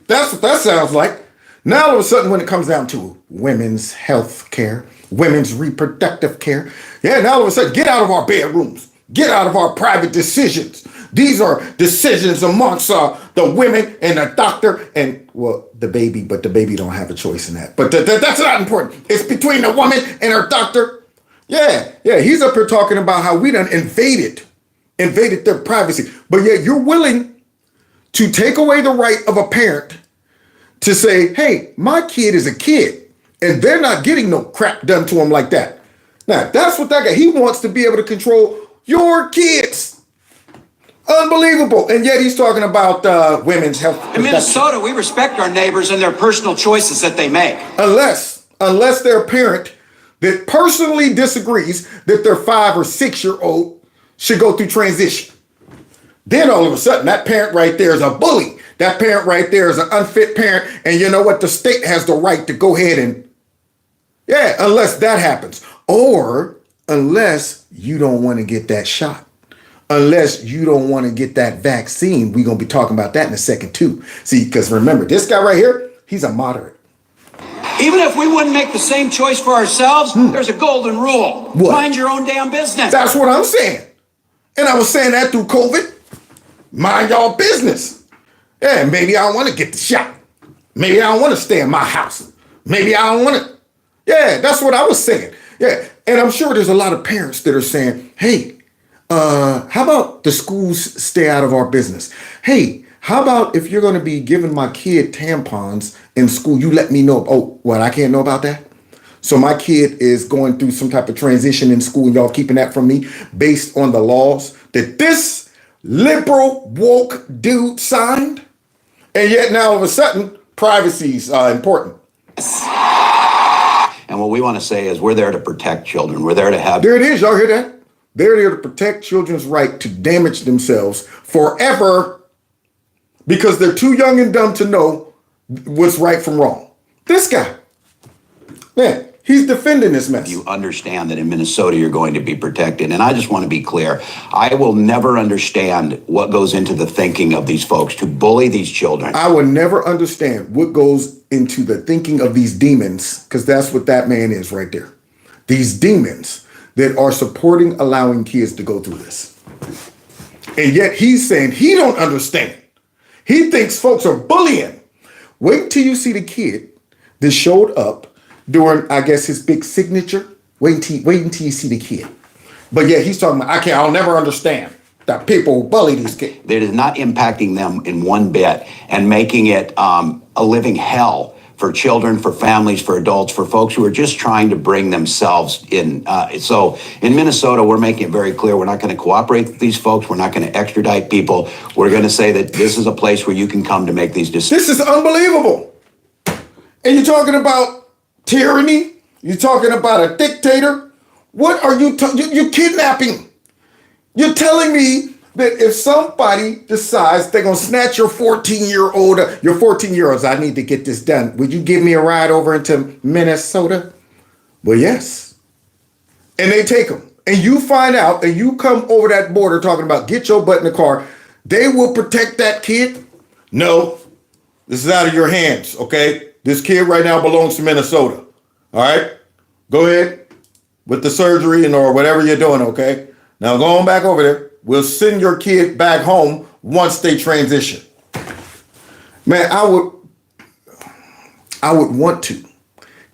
S1: That's what that sounds like. Now all of a sudden when it comes down to women's health care, women's reproductive care, yeah, now all of a sudden get out of our bedrooms. Get out of our private decisions. These are decisions amongst the women and the doctor and, well, the baby, but the baby don't have a choice in that. But that's not important. It's between the woman and her doctor. Yeah, he's up here talking about how we done invaded their privacy. But yet you're willing to take away the right of a parent to say, hey, my kid is a kid and they're not getting no crap done to them like that. Now, that's what that guy, he wants to be able to control your kids. Unbelievable. And yet he's talking about women's health.
S4: In Minnesota, we respect our neighbors and their personal choices that they make.
S1: Unless they're a parent that personally disagrees that their 5 or 6 year old should go through transition. Then all of a sudden, that parent right there is a bully. That parent right there is an unfit parent. And you know what? The state has the right to go ahead and, unless that happens. Or unless you don't want to get that shot. Unless you don't want to get that vaccine. We're going to be talking about that in a second too. See, because remember, this guy right here, he's a moderate.
S4: Even if we wouldn't make the same choice for ourselves, there's a golden rule.
S1: What?
S4: Mind your own damn business.
S1: That's what I'm saying. And I was saying that through COVID. Mind y'all business. Yeah, maybe I don't want to get the shot. Maybe I don't want to stay in my house. Maybe I don't want to. Yeah, that's what I was saying. Yeah, and I'm sure there's a lot of parents that are saying, hey, how about the schools stay out of our business? Hey, how about if you're going to be giving my kid tampons in school, you let me know. Oh, what, I can't know about that? So my kid is going through some type of transition in school and y'all keeping that from me based on the laws that this liberal woke dude signed? And yet now all of a sudden, privacy's important.
S11: And what we want to say is we're there to protect children. We're there to have...
S1: There it is. Y'all hear that? They're there to protect children's right to damage themselves forever because they're too young and dumb to know what's right from wrong. This guy, man, he's defending this mess.
S11: You understand that in Minnesota you're going to be protected. And I just want to be clear. I will never understand what goes into the thinking of these folks to bully these children.
S1: I will never understand what goes into the thinking of these demons, because that's what that man is right there. These demons that are supporting allowing kids to go through this. And yet he's saying he don't understand. He thinks folks are bullying. Wait till you see the kid that showed up during, I guess, his big signature. Wait until you see the kid. But yeah, he's talking about, I'll never understand that people bully these kids.
S11: That is not impacting them in one bit and making it a living hell for children, for families, for adults, for folks who are just trying to bring themselves in. So in Minnesota, we're making it very clear we're not going to cooperate with these folks. We're not going to extradite people. We're going to say that this is a place where you can come to make these decisions.
S1: This is unbelievable. And you're talking about tyranny? You're talking about a dictator? What are you you're kidnapping? You're telling me that if somebody decides they're going to snatch your 14-year-olds, I need to get this done. Would you give me a ride over into Minnesota? Well, yes. And they take them. And you find out and you come over that border talking about get your butt in the car. They will protect that kid? No. This is out of your hands, okay? This kid right now belongs to Minnesota. All right? Go ahead with the surgery or whatever you're doing, okay? Now go on back over there. We'll send your kid back home once they transition. Man, I would want to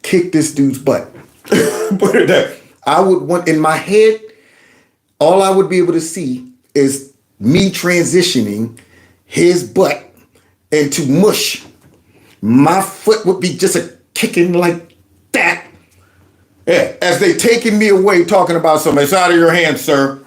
S1: kick this dude's butt. Put it there. I would want, in my head, all I would be able to see is me transitioning his butt into mush. My foot would be just a kicking like that. Yeah, as they taking me away talking about something. It's out of your hands, sir.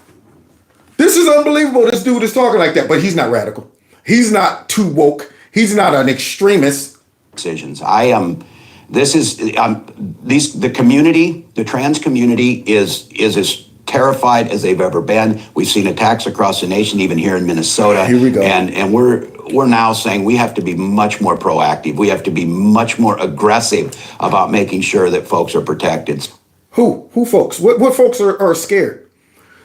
S1: This is unbelievable. This dude is talking like that, but he's not radical. He's not too woke. He's not an extremist.
S11: Decisions. I am This is the community, the trans community is as terrified as they've ever been. We've seen attacks across the nation, even here in Minnesota.
S1: Here we go.
S11: And we're now saying we have to be much more proactive. We have to be much more aggressive about making sure that folks are protected.
S1: Who folks? What folks are scared?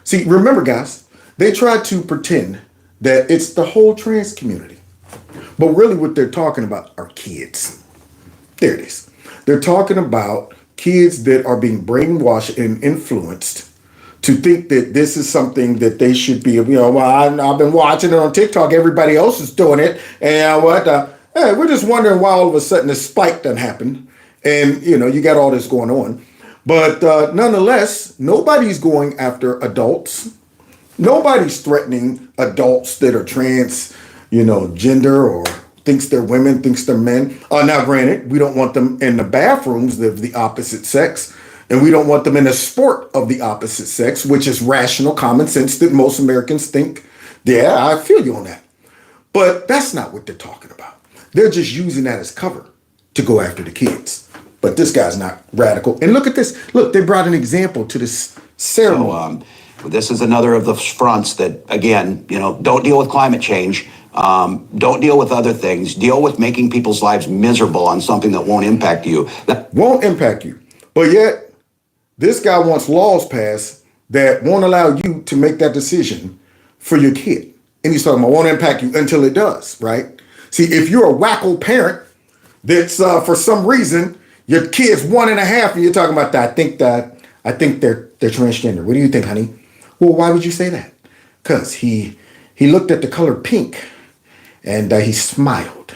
S1: See, remember, guys, they try to pretend that it's the whole trans community. But really what they're talking about are kids. There it is. They're talking about kids that are being brainwashed and influenced to think that this is something that they should be, well, I've been watching it on TikTok. Everybody else is doing it. And hey, we're just wondering why all of a sudden this spike done happened. And, you got all this going on. But nonetheless, nobody's going after adults. Nobody's threatening adults that are trans, gender or thinks they're women, thinks they're men. Now, granted, we don't want them in the bathrooms of the opposite sex. And we don't want them in a sport of the opposite sex, which is rational common sense that most Americans think, yeah, I feel you on that. But that's not what they're talking about. They're just using that as cover to go after the kids. But this guy's not radical. And look at this. Look, they brought an example to this ceremony.
S11: So, this is another of the fronts that, again, don't deal with climate change. Don't deal with other things. Deal with making people's lives miserable on something that won't impact you.
S1: That won't impact you. But yet, this guy wants laws passed that won't allow you to make that decision for your kid. And he's talking about won't impact you until it does, right? See, if you're a wacko parent that's for some reason your kid's 1.5 and you're talking about that, I think they're transgender. What do you think, honey? Well, why would you say that? Because he looked at the color pink and he smiled.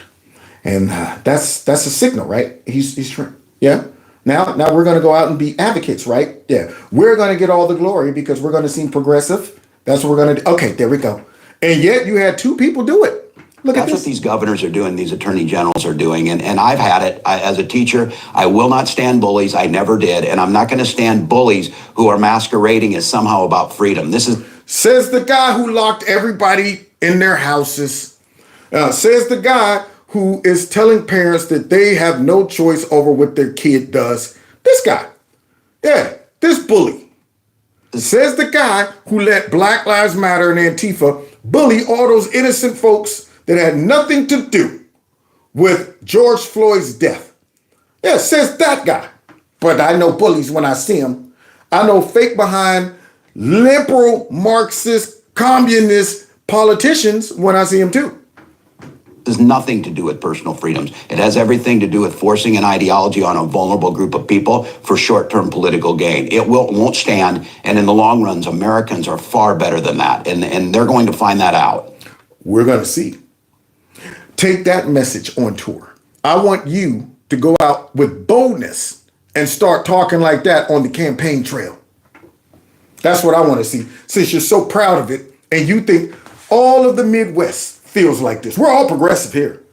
S1: And that's a signal, right? He's trans. Yeah. Now we're going to go out and be advocates, right? Yeah. We're going to get all the glory because we're going to seem progressive. That's what we're going to do. Okay, there we go. And yet you had 2 people do it. Look at this.
S11: That's what these governors are doing, these attorney generals are doing. And I've had it. As a teacher, I will not stand bullies. I never did. And I'm not going to stand bullies who are masquerading as somehow about freedom.
S1: Says the guy who locked everybody in their houses. Says the guy who is telling parents that they have no choice over what their kid does. This guy. Yeah, this bully. Says the guy who let Black Lives Matter and Antifa bully all those innocent folks that had nothing to do with George Floyd's death. Yeah, says that guy. But I know bullies when I see them. I know fake behind liberal, Marxist, communist politicians when I see them too.
S11: Has nothing to do with personal freedoms. It has everything to do with forcing an ideology on a vulnerable group of people for short-term political gain. It won't stand, and in the long runs, Americans are far better than that, and they're going to find that out.
S1: We're going to see. Take that message on tour. I want you to go out with boldness and start talking like that on the campaign trail. That's what I want to see. Since you're so proud of it, and you think all of the Midwest feels like this. We're all progressive here.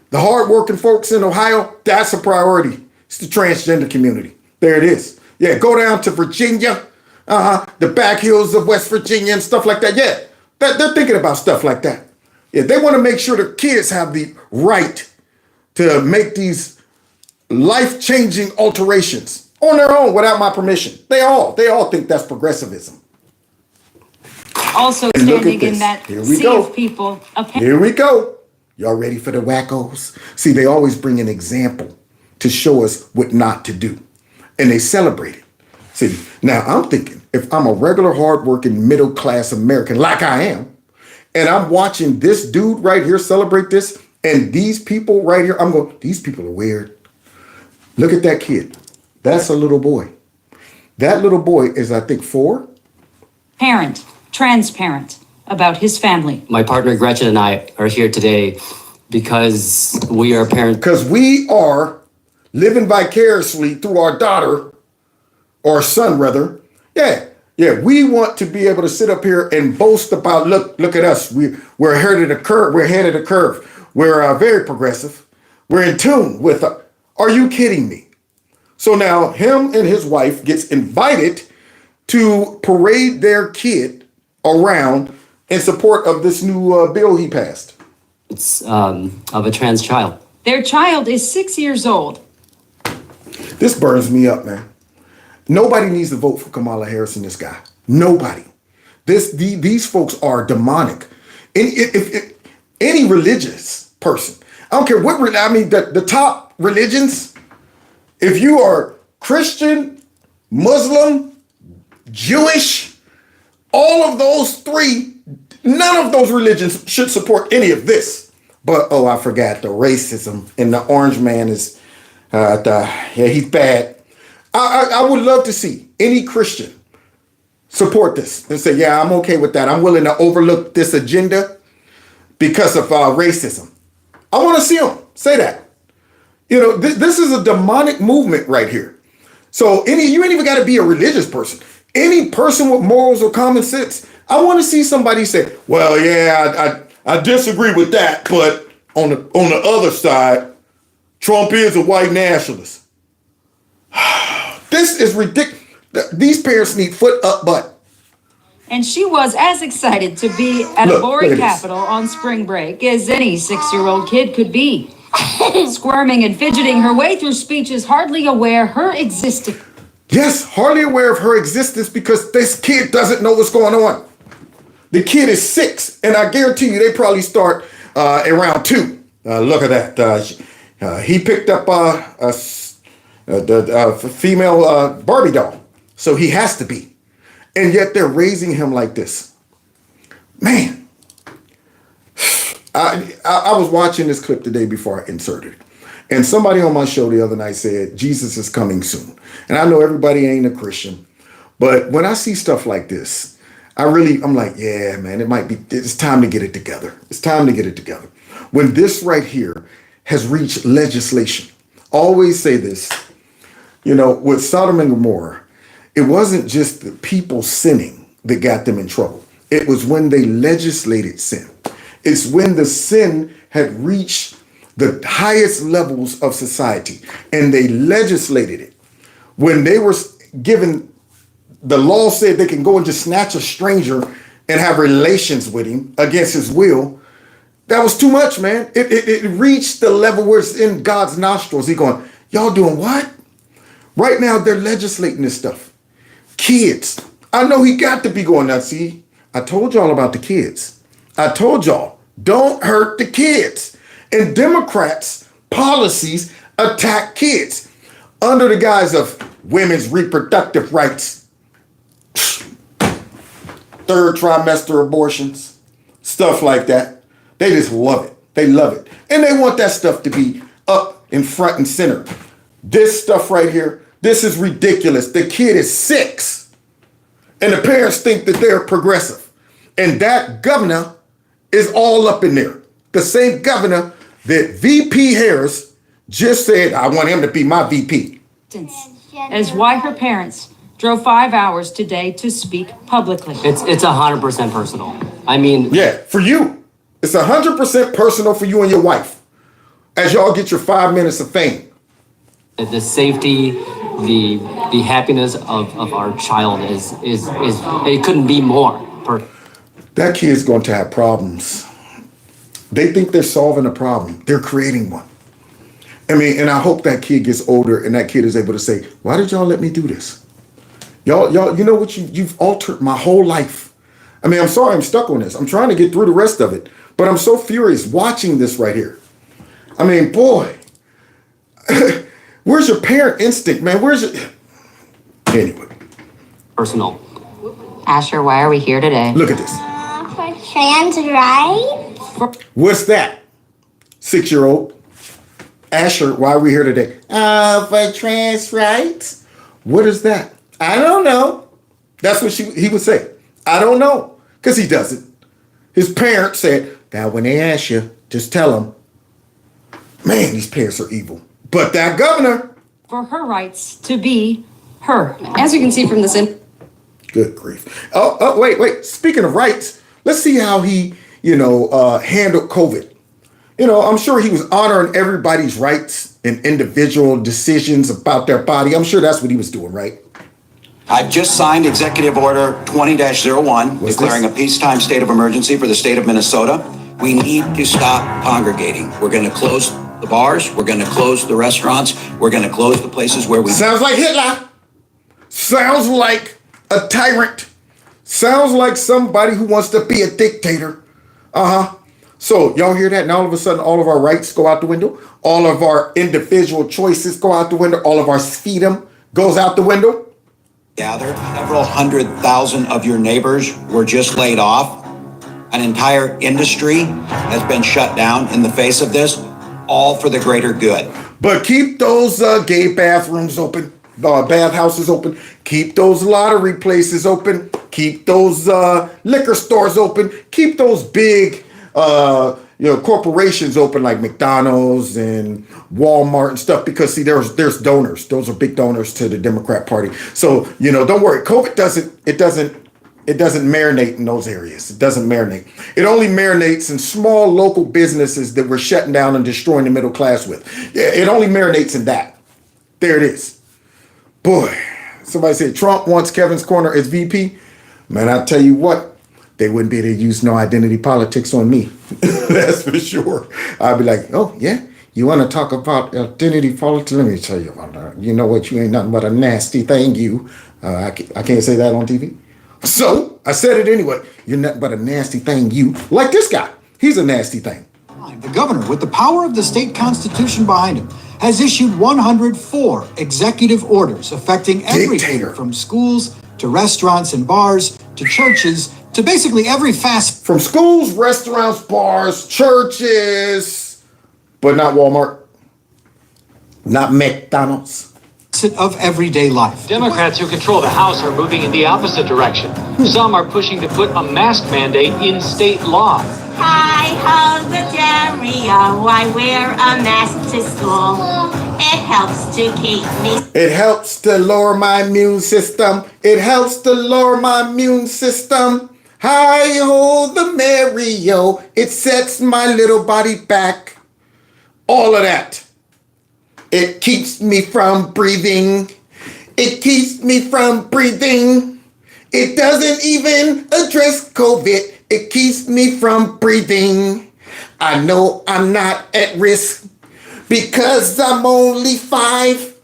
S1: The hardworking folks in Ohio, that's a priority. It's the transgender community. There it is. Yeah, go down to Virginia, the back hills of West Virginia and stuff like that. Yeah, they're thinking about stuff like that. Yeah, they want to make sure the kids have the right to make these life-changing alterations on their own without my permission. They all think that's progressivism.
S9: Also standing in that sea of people.
S1: Here we go. Y'all ready for the wackos? See, they always bring an example to show us what not to do. And they celebrate it. See, now I'm thinking, if I'm a regular, hardworking, middle-class American like I am, and I'm watching this dude right here celebrate this, and these people right here, I'm going, these people are weird. Look at that kid. That's a little boy. That little boy is, I think, 4.
S9: Transparent about his family.
S22: My partner Gretchen and I are here today because we are parents.
S1: Because we are living vicariously through our daughter, or son rather. Yeah, we want to be able to sit up here and boast about, look at us. We're ahead of the curve. We're ahead of the curve. We're very progressive. We're in tune with, are you kidding me? So now him and his wife gets invited to parade their kid around in support of this new bill he passed.
S22: It's of a trans child.
S9: Their child is 6 years old.
S1: This burns me up, man. Nobody needs to vote for Kamala Harris and this guy. Nobody. These folks are demonic. If any religious person, I don't care what, the top religions, if you are Christian, Muslim, Jewish, all of those three, none of those religions should support any of this. But, oh, I forgot the racism, and the orange man is, he's bad. I would love to see any Christian support this and say, yeah, I'm okay with that. I'm willing to overlook this agenda because of racism. I want to see them say that. You know, this is a demonic movement right here. So you ain't even got to be a religious person. Any person with morals or common sense, I want to see somebody say, well, yeah, I disagree with that, but on the other side, Trump is a white nationalist. This is ridiculous. These parents need foot up butt.
S9: And she was as excited to be at a boring Capitol on spring break as any 6-year-old kid could be. Squirming and fidgeting her way through speeches, hardly aware her existence.
S1: Yes, hardly aware of her existence because this kid doesn't know what's going on. The kid is 6, and I guarantee you they probably start around 2. Look at that. He picked up the female Barbie doll. So he has to be. And yet they're raising him like this. Man. I was watching this clip the day before I inserted it. And somebody on my show the other night said, Jesus is coming soon. And I know everybody ain't a Christian. But when I see stuff like this, I'm like, yeah, man, it's time to get it together. It's time to get it together. When this right here has reached legislation, always say this, you know, with Sodom and Gomorrah, it wasn't just the people sinning that got them in trouble. It was when they legislated sin. It's when the sin had reached the highest levels of society and they legislated it. When they were given, the law said they can go and just snatch a stranger and have relations with him against his will. That was too much, man. It reached the level where it's in God's nostrils. He going, y'all doing what? Right now, they're legislating this stuff. Kids. I know he got to be going nuts. See, I told y'all about the kids. I told y'all, don't hurt the kids. And Democrats' policies attack kids under the guise of women's reproductive rights, 3rd trimester abortions, stuff like that. They just love it. They love it. And they want that stuff to be up in front and center. This stuff right here, this is ridiculous. The kid is 6 and the parents think that they're progressive. And that governor is all up in there. The same governor that VP Harris just said, I want him to be my VP.
S9: As why her parents drove 5 hours today to speak publicly.
S22: It's 100% personal. I mean,
S1: yeah, for you. It's 100% personal for you and your wife as y'all get your 5 minutes of fame.
S22: The safety, the happiness of our child is it couldn't be more.
S1: That kid's going to have problems. They think they're solving a problem. They're creating one. I mean, and I hope that kid gets older and that kid is able to say, why did y'all let me do this? Y'all, you know what? You've altered my whole life. I mean, I'm sorry I'm stuck on this. I'm trying to get through the rest of it, but I'm so furious watching this right here. I mean, boy, where's your parent instinct, man? Anyway.
S22: Personal.
S2: Asher, why are we here today?
S1: Look at this.
S2: For trans rights?
S1: What's that? 6-year-old. Asher, why are we here today? For trans rights. What is that? I don't know. That's what he would say. I don't know. Because he doesn't. His parents said, now when they ask you, just tell them. Man, these parents are evil. But that governor.
S9: For her rights to be her.
S16: As you can see from this.
S1: Good grief. Oh, wait. Speaking of rights, let's see how he, handled COVID. I'm sure he was honoring everybody's rights and individual decisions about their body. I'm sure that's what he was doing, right?
S11: I've just signed Executive Order 20-01, declaring a peacetime state of emergency for the state of Minnesota. We need to stop congregating. We're going to close the bars. We're going to close the restaurants. We're going to close the places where we...
S1: Sounds like Hitler. Sounds like a tyrant. Sounds like somebody who wants to be a dictator. So y'all hear that? And all of a sudden, all of our rights go out the window. All of our individual choices go out the window. All of our freedom goes out the window.
S11: Gather. Several 100,000 of your neighbors were just laid off. An entire industry has been shut down in the face of this, all for the greater good.
S1: But keep those gay bathrooms open, bathhouses open. Keep those lottery places open. Keep those liquor stores open. Keep those big corporations open like McDonald's and Walmart and stuff, because see, there's donors. Those are big donors to the Democrat Party. So, don't worry. COVID doesn't marinate in those areas. It doesn't marinate. It only marinates in small local businesses that we're shutting down and destroying the middle class with. Yeah, it only marinates in that. There it is. Boy, somebody said Trump wants Kevin's Corner as VP. Man, I tell you what, they wouldn't be able to use no identity politics on me. That's for sure. I'd be like, oh, yeah, you want to talk about identity politics? Let me tell you about that. You know what? You ain't nothing but a nasty thing, you. I can't say that on TV. So I said it anyway. You're nothing but a nasty thing, you. Like this guy. He's a nasty thing.
S17: The governor, with the power of the state constitution behind him, has issued 104 executive orders affecting everything from schools to restaurants and bars to churches to basically every facet.
S1: From schools, restaurants, bars, churches, but not Walmart, not McDonald's.
S17: Of everyday life.
S22: Democrats who control the House are moving in the opposite direction. Some are pushing to put a mask mandate in state law.
S3: Hi ho, the Dario. I wear a mask to school. It helps to keep me.
S1: It helps to lower my immune system. It helps to lower my immune system. Hi ho, the Mario. It sets my little body back. All of that. It keeps me from breathing. It keeps me from breathing. It doesn't even address COVID. It keeps me from breathing. I know I'm not at risk because I'm only 5.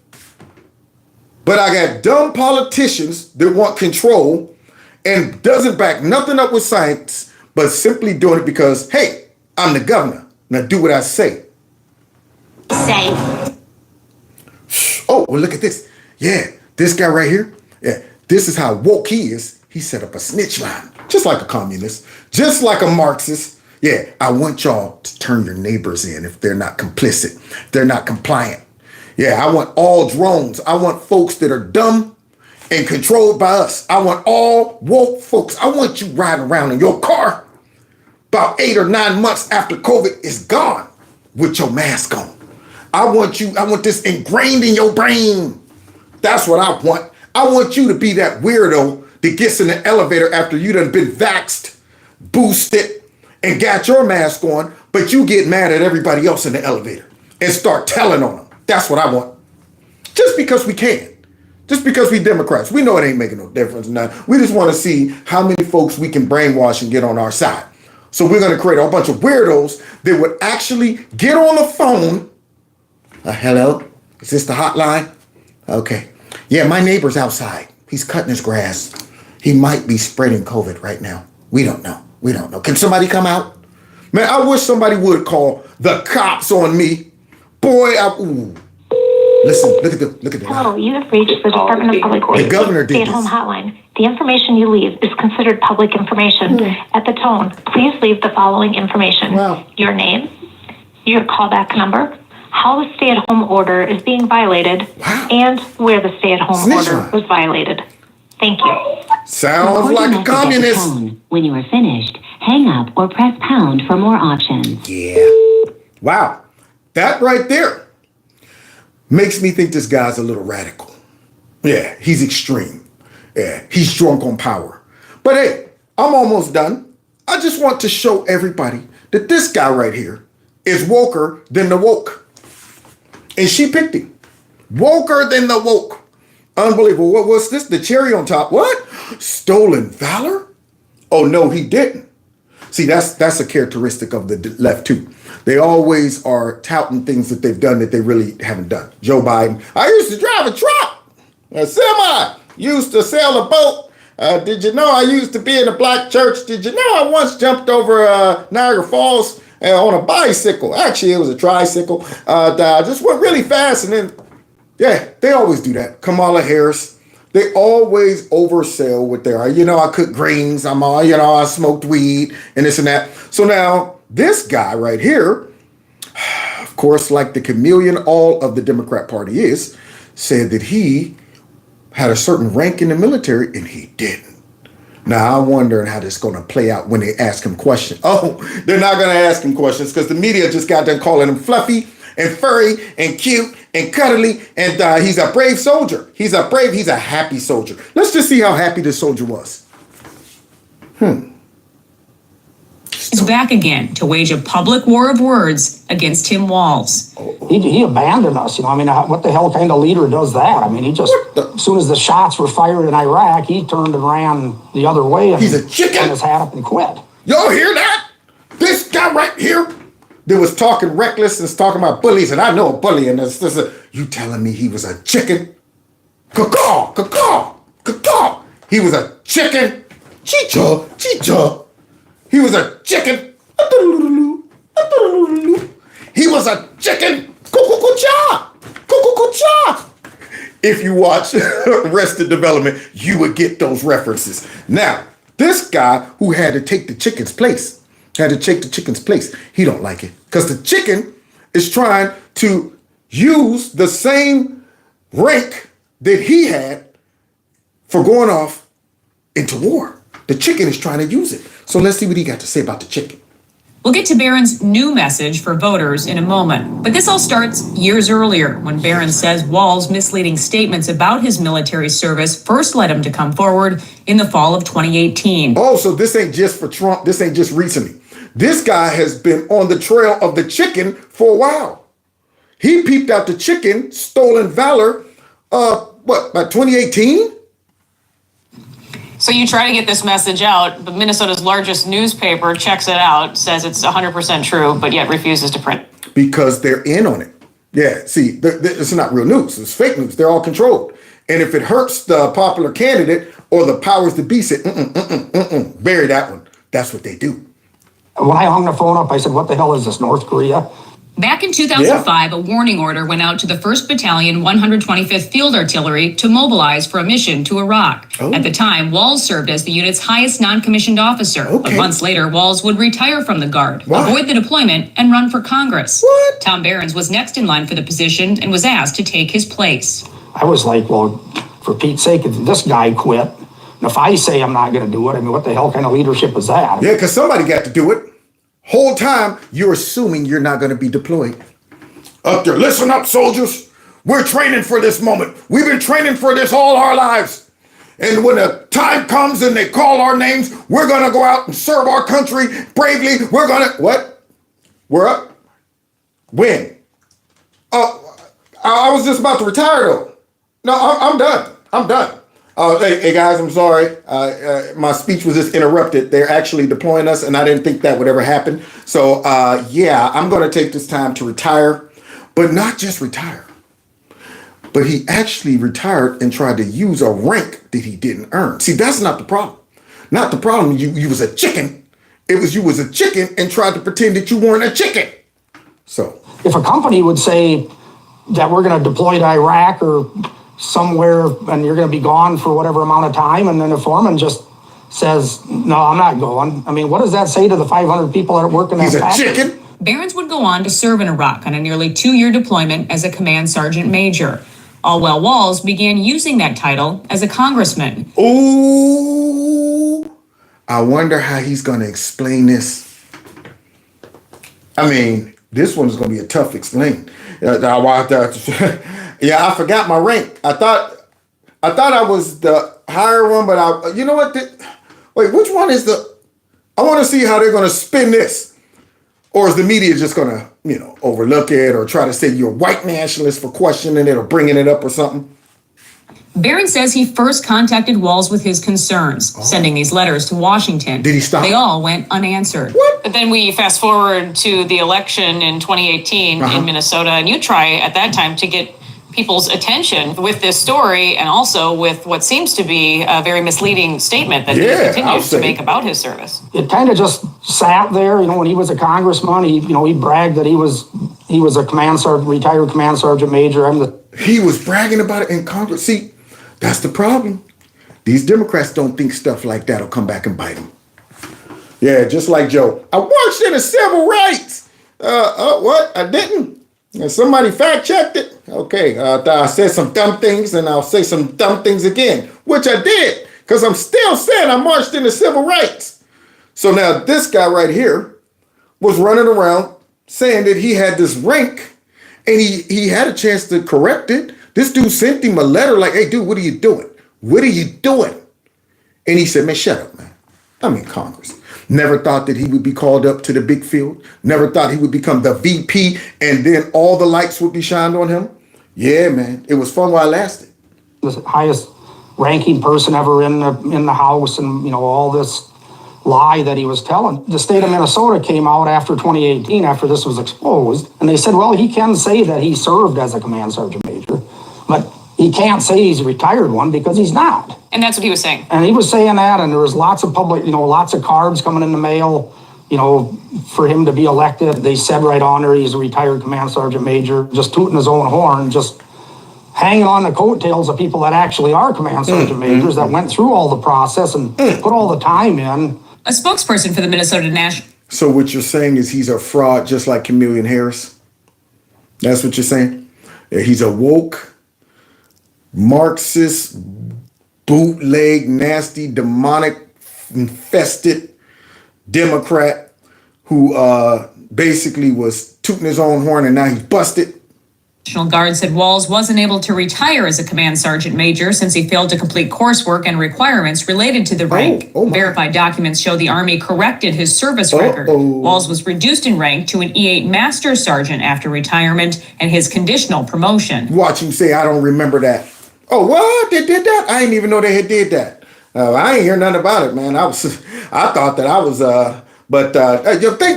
S1: But I got dumb politicians that want control and doesn't back nothing up with science, but simply doing it because, hey, I'm the governor. Now do what I say.
S3: Safe.
S1: Oh, well, look at this. Yeah, this guy right here. Yeah, this is how woke he is. He set up a snitch line, just like a communist, just like a Marxist. Yeah, I want y'all to turn your neighbors in if they're not complicit, if they're not compliant. Yeah, I want all drones. I want folks that are dumb and controlled by us. I want all woke folks. I want you riding around in your car about 8 or 9 months after COVID is gone with your mask on. I want this ingrained in your brain. That's what I want. I want you to be that weirdo that gets in the elevator after you done been vaxxed, boosted, and got your mask on, but you get mad at everybody else in the elevator and start telling on them. That's what I want. Just because we can. Just because we Democrats. We know it ain't making no difference now. We just want to see how many folks we can brainwash and get on our side. So we're going to create a bunch of weirdos that would actually get on the phone. Hello? Is this the hotline? Okay. Yeah, my neighbor's outside. He's cutting his grass. He might be spreading COVID right now. We don't know. We don't know. Can somebody come out? Man, I wish somebody would call the cops on me. Boy, listen, look at the
S18: Hello, you have reached the Department of Public
S1: The governor did
S18: Stay-at-home hotline. The information you leave is considered public information. At the tone, please leave the following information. Your name, your callback number, how the stay-at-home order is being violated, and where the stay-at-home order was violated. Thank you.
S1: Sounds like a communist.
S10: When you are finished, hang up or press pound for more options.
S1: Yeah. Wow. That right there makes me think this guy's a little radical. Yeah, he's extreme. Yeah, he's drunk on power. But hey, I'm almost done. I just want to show everybody that this guy right here is woker than the woke. And she picked him. Woker than the woke. Unbelievable. What's this? The cherry on top. What? Stolen valor? Oh, no, he didn't. See, that's a characteristic of the left too. They always are touting things that they've done that they really haven't done. Joe Biden, I used to drive a truck, a semi, used to sail a boat. Did you know I used to be in a black church? Did you know I once jumped over Niagara Falls on a bicycle? Actually, it was a tricycle. I just went really fast, and then, yeah, they always do that. Kamala Harris, they always oversell what they are. You know, I cook greens. I smoked weed and this and that. So now this guy right here, of course, like the chameleon all of the Democrat Party is, said that he had a certain rank in the military and he didn't. Now I'm wondering how this is going to play out when they ask him questions. Oh, they're not going to ask him questions because the media just got done calling him fluffy and furry and cute and cuddly, and he's a brave soldier. He's a happy soldier. Let's just see how happy this soldier was.
S6: He's back again to wage a public war of words against Tim Walz.
S12: He abandoned us. What the hell kind of leader does that? He just, as soon as the shots were fired in Iraq, he turned and ran the other way. And
S1: he's a chicken.
S12: Put his hat up and quit.
S1: Y'all hear that? This guy right here that was talking reckless and talking about bullies, and I know a bully, and you telling me he was a chicken? Caw, caw, caw. He was a chicken. Chicha, chicha. He was a chicken. He was a chicken. If you watch Arrested Development, you would get those references. Now, this guy who had to take the chicken's place, he don't like it because the chicken is trying to use the same rank that he had for going off into war. The chicken is trying to use it. So let's see what he got to say about the chicken.
S6: We'll get to Barron's new message for voters in a moment. But this all starts years earlier when Barron says Walz's misleading statements about his military service first led him to come forward in the fall of 2018.
S1: Oh, so this ain't just for Trump. This ain't just recently. This guy has been on the trail of the chicken for a while. He peeped out the chicken, stolen valor, by 2018?
S6: So you try to get this message out, but Minnesota's largest newspaper checks it out, says it's 100% true, but yet refuses to print.
S1: Because they're in on it. Yeah, see, it's not real news. It's fake news. They're all controlled. And if it hurts the popular candidate or the powers that be, say, bury that one. That's what they do.
S12: When I hung the phone up, I said, what the hell is this, North Korea?
S6: Back in 2005, a warning order went out to the 1st Battalion, 125th Field Artillery to mobilize for a mission to Iraq. At the time, Walz served as the unit's highest non-commissioned officer. But months later, Walz would retire from the Guard, avoid the deployment, and run for Congress. Tom Barron's was next in line for the position and was asked to take his place.
S12: I was like, well, for Pete's sake, if this guy quit, and if I say I'm not going to do it, what the hell kind of leadership is that?
S1: Yeah, because somebody got to do it. Whole time, you're assuming you're not going to be deployed. Up there, listen up, soldiers. We're training for this moment. We've been training for this all our lives. And when the time comes and they call our names, we're going to go out and serve our country bravely. We're going to... What? We're up? When? Oh, I was just about to retire, though. No, I'm done. I'm done. Hey guys, I'm sorry. My speech was just interrupted. They're actually deploying us, and I didn't think that would ever happen. So, yeah, I'm going to take this time to retire, but not just retire. But he actually retired and tried to use a rank that he didn't earn. See, that's not the problem. Not the problem. You was a chicken. It was you was a chicken and tried to pretend that you weren't a chicken. So,
S12: if a company would say that we're going to deploy to Iraq or somewhere and you're going to be gone for whatever amount of time, and then the foreman just says, no, I'm not going. What does that say to the 500 people that work in that factory? He's a chicken.
S6: Barron's would go on to serve in Iraq on a nearly 2-year deployment as a command sergeant major. All while Walz began using that title as a congressman.
S1: Ooh, I wonder how he's going to explain this. This one's going to be a tough explain. Yeah, I forgot my rank. I thought I was the higher one, but you know what? Wait, which one is the... I want to see how they're going to spin this. Or is the media just going to, overlook it or try to say you're a white nationalist for questioning it or bringing it up or something?
S6: Barron says he first contacted Walz with his concerns, sending these letters to Washington.
S1: Did he stop?
S6: They all went unanswered.
S1: What?
S6: But then we fast forward to the election in 2018 in Minnesota, and you try at that time to get people's attention with this story and also with what seems to be a very misleading statement that he continues to make about his service.
S12: It kind of just sat there, when he was a congressman, he bragged that he was a command sergeant, retired command sergeant major.
S1: He was bragging about it in Congress. See, that's the problem. These Democrats don't think stuff like that will come back and bite them. Yeah, just like Joe. I marched in the civil rights. What? I didn't. And somebody fact checked it. Okay, I said some dumb things and I'll say some dumb things again, which I did, because I'm still saying I marched in the civil rights. So now this guy right here was running around saying that he had this rank and he had a chance to correct it. This dude sent him a letter like, hey, dude, what are you doing? What are you doing? And he said, man, shut up, man. I'm in Congress. Never thought that he would be called up to the big field. Never thought he would become the VP and then all the lights would be shined on him. Yeah, man. It was fun while it lasted.
S12: The highest ranking person ever in the House and, all this lie that he was telling. The state of Minnesota came out after 2018, after this was exposed, and they said, well, he can say that he served as a command sergeant major, but he can't say he's a retired one because he's not.
S6: And that's what he was saying.
S12: And he was saying that, and there was lots of public, lots of cards coming in the mail, for him to be elected. They said right on there he's a retired command sergeant major, just tooting his own horn, just hanging on the coattails of people that actually are command sergeant majors that went through all the process and put all the time in.
S6: A spokesperson for the Minnesota National.
S1: So what you're saying is he's a fraud just like Kamala Harris? That's what you're saying? Yeah, he's a woke, Marxist, bootleg, nasty, demonic, infested Democrat who basically was tooting his own horn and now he's busted.
S6: National Guard said Walz wasn't able to retire as a command sergeant major since he failed to complete coursework and requirements related to the rank. Verified documents show the Army corrected his service record. Walz was reduced in rank to an E8 master sergeant after retirement and his conditional promotion.
S1: Watch him say, I don't remember that. Oh, what? They did that? I didn't even know they had did that. I ain't hear nothing about it, man. I thought that I was,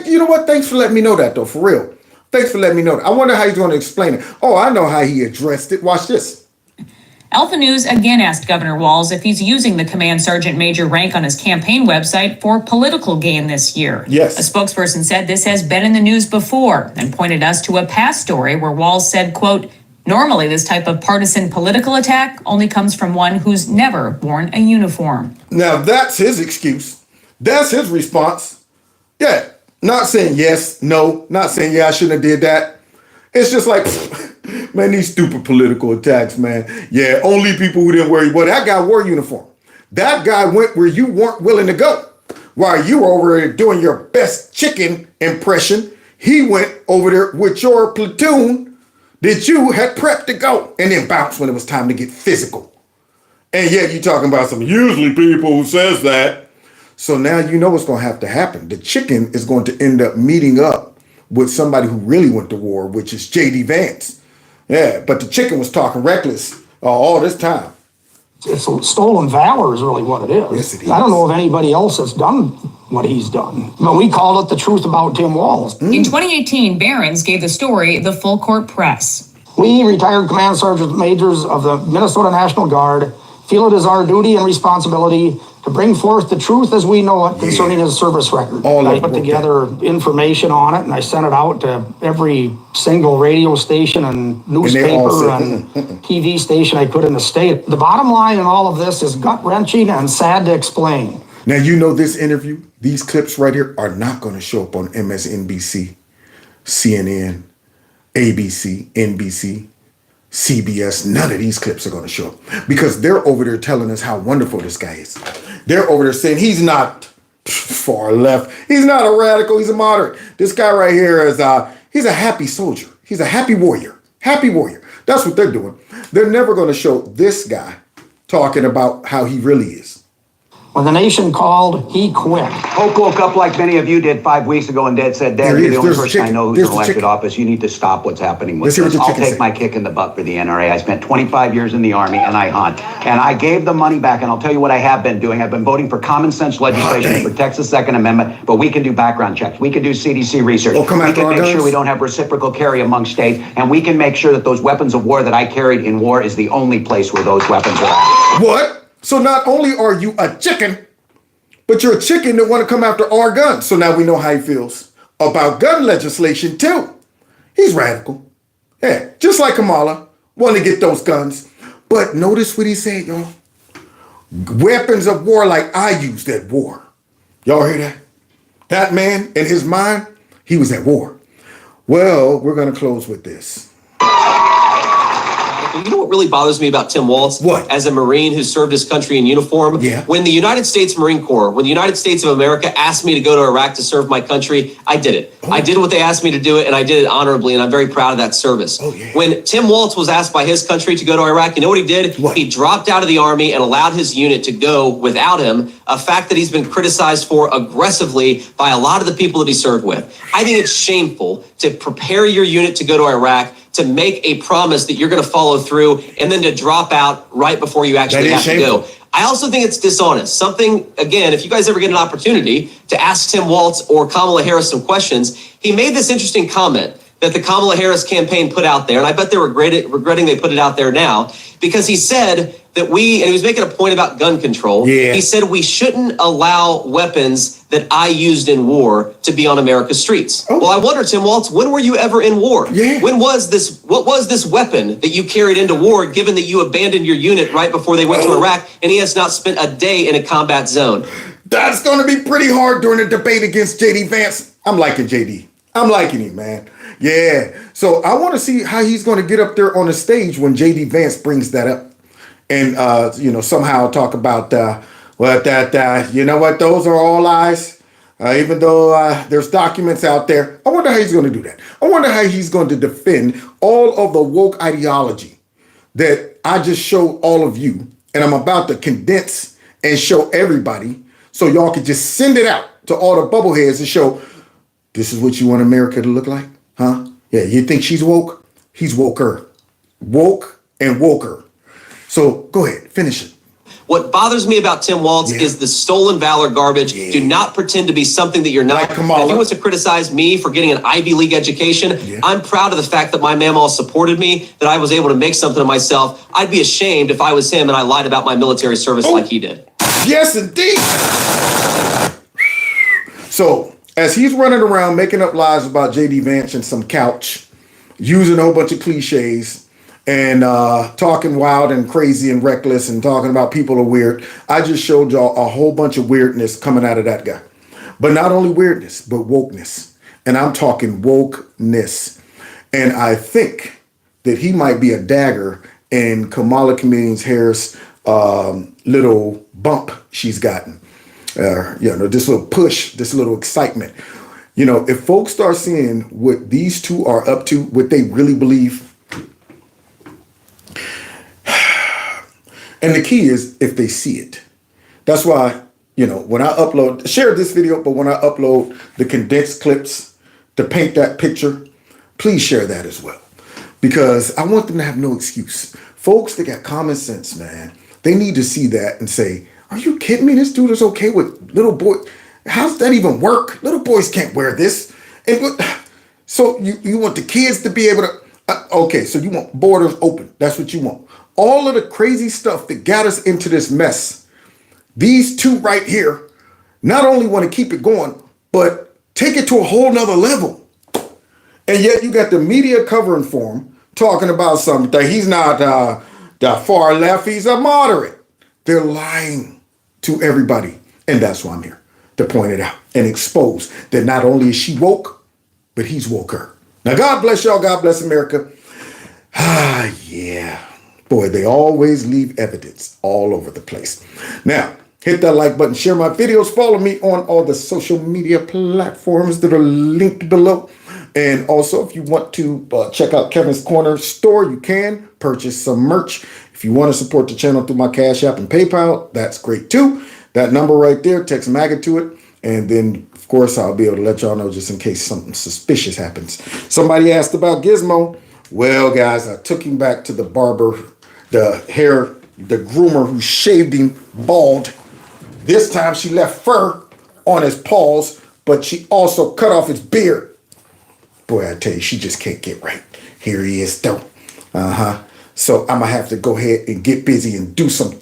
S1: you know what? Thanks for letting me know that, though, for real. Thanks for letting me know that. I wonder how he's going to explain it. Oh, I know how he addressed it. Watch this.
S6: Alpha News again asked Governor Walz if he's using the command sergeant major rank on his campaign website for political gain this year.
S1: Yes.
S6: A spokesperson said this has been in the news before and pointed us to a past story where Walz said, quote, normally this type of partisan political attack only comes from one who's never worn a uniform.
S1: Now that's his excuse. That's his response. Yeah. Not saying yes, no, not saying, yeah, I shouldn't have did that. It's just like, man, these stupid political attacks, man. Yeah, only people who didn't wear, well, that guy wore a uniform. That guy went where you weren't willing to go. While you were over there doing your best chicken impression, he went over there with your platoon that you had prepped to go and then bounced when it was time to get physical. And yet you're talking about some usually people who says that. So now you know what's going to have to happen. The chicken is going to end up meeting up with somebody who really went to war, which is J.D. Vance. Yeah, but the chicken was talking reckless all this time.
S12: It's stolen valor is really what it is.
S1: Yes, it is.
S12: I don't know of anybody else that's done what he's done. But we call it the truth about Tim Walz.
S6: In 2018, Barron's gave the story the full court press.
S12: We, retired command sergeant majors of the Minnesota National Guard, feel it is our duty and responsibility to bring forth the truth as we know it concerning his service record. I put together information on it and I sent it out to every single radio station and newspaper and TV station I could in the state. The bottom line in all of this is gut-wrenching and sad to explain.
S1: Now, you know this interview, these clips right here are not going to show up on MSNBC, CNN, ABC, NBC, CBS. None of these clips are going to show up because they're over there telling us how wonderful this guy is. They're over there saying he's not far left. He's not a radical. He's a moderate. This guy right here is he's a happy soldier. He's a happy warrior. Happy warrior. That's what they're doing. They're never going to show this guy talking about how he really is.
S12: When the nation called, he quit.
S11: Hope woke up like many of you did 5 weeks ago and said, Dad, you're the only person I know who's in elected office. You need to stop what's happening with this. I'll take my kick in the butt for the NRA. I spent 25 years in the Army and I hunt. And I gave the money back, and I'll tell you what I have been doing. I've been voting for common sense legislation that protects the Second Amendment, but we can do background checks. We can do CDC research. We can make sure we don't have reciprocal carry among states, and we can make sure that those weapons of war that I carried in war is the only place where those weapons are at.
S1: What? So not only are you a chicken, but you're a chicken that want to come after our guns. So now we know how he feels about gun legislation too. He's radical. Yeah, just like Kamala, want to get those guns. But notice what he said, y'all. Weapons of war like I used at war. Y'all hear that? That man, in his mind, he was at war. Well, we're going to close with this.
S13: You know what really bothers me about Tim Walz?
S1: What?
S13: As a Marine who served his country in uniform?
S1: Yeah.
S13: When the United States Marine Corps, when the United States of America asked me to go to Iraq to serve my country, I did it. I did what they asked me to do it, and I did it honorably, and I'm very proud of that service. When Tim Walz was asked by his country to go to Iraq, you know what he did? What? He dropped out of the Army and allowed his unit to go without him, a fact that he's been criticized for aggressively by a lot of the people that he served with. I think it's shameful to prepare your unit to go to Iraq, to make a promise that you're going to follow through, and then to drop out right before you actually have to go. I also think it's dishonest. Something, again, if you guys ever get an opportunity to ask Tim Walz or Kamala Harris some questions, he made this interesting comment that the Kamala Harris campaign put out there, and I bet they're regretting they put it out there now, because he said that and he was making a point about gun control. Yeah. He said we shouldn't allow weapons that I used in war to be on America's streets. Well, I wonder, Tim Walz, when were you ever in war? Yeah. What was this weapon that you carried into war, given that you abandoned your unit right before they went to Iraq, and he has not spent a day in a combat zone?
S1: That's going to be pretty hard during the debate against J.D. Vance. I'm liking J.D. I'm liking him, man. Yeah. So I want to see how he's going to get up there on the stage when J.D. Vance brings that up. And, somehow talk about, you know what, those are all lies. Even though there's documents out there. I wonder how he's going to do that. I wonder how he's going to defend all of the woke ideology that I just showed all of you. And I'm about to condense and show everybody so y'all can just send it out to all the bubbleheads and show, this is what you want America to look like? Huh? Yeah, you think she's woke? He's woker. Woke and woker. So go ahead, finish it.
S13: What bothers me about Tim Walz is the stolen valor garbage. Do not pretend to be something that you're not. Like Kamala. If he wants to criticize me for getting an Ivy League education, I'm proud of the fact that my mamaw supported me, that I was able to make something of myself. I'd be ashamed if I was him and I lied about my military service like he did.
S1: Yes, indeed. So as he's running around making up lies about J.D. Vance and some couch, using a whole bunch of cliches, and talking wild and crazy and reckless and talking about people are weird. I just showed y'all a whole bunch of weirdness coming out of that guy. But not only weirdness, but wokeness. And I'm talking wokeness. And I think that he might be a dagger in Kamala Harris' little bump she's gotten. This little push, this little excitement. If folks start seeing what these two are up to, what they really believe, and the key is if they see it. That's why, when I upload, share this video, but when I upload the condensed clips to paint that picture, please share that as well. Because I want them to have no excuse. Folks that got common sense, man, they need to see that and say, are you kidding me? This dude is okay with little boy. How's that even work? Little boys can't wear this. And so you want the kids to be able to, okay, so you want borders open. That's what you want. All of the crazy stuff that got us into this mess, these two right here, not only want to keep it going, but take it to a whole nother level. And yet you got the media covering for him, talking about something that he's not the far left, he's a moderate. They're lying to everybody. And that's why I'm here, to point it out and expose that not only is she woke, but he's woker. Now, God bless y'all. God bless America. Yeah. Boy, they always leave evidence all over the place. Now, hit that like button, share my videos, follow me on all the social media platforms that are linked below. And also, if you want to check out Kevin's Corner store, you can purchase some merch. If you want to support the channel through my Cash App and PayPal, that's great too. that number right there, text MAGA to it. And then, of course, I'll be able to let y'all know just in case something suspicious happens. Somebody asked about Gizmo. Well, guys, I took him back to the barber, the groomer who shaved him bald. This time she left fur on his paws, but she also cut off his beard. Boy, I tell you, she just can't get right. Here he is, though. So I'm going to have to go ahead and get busy and do some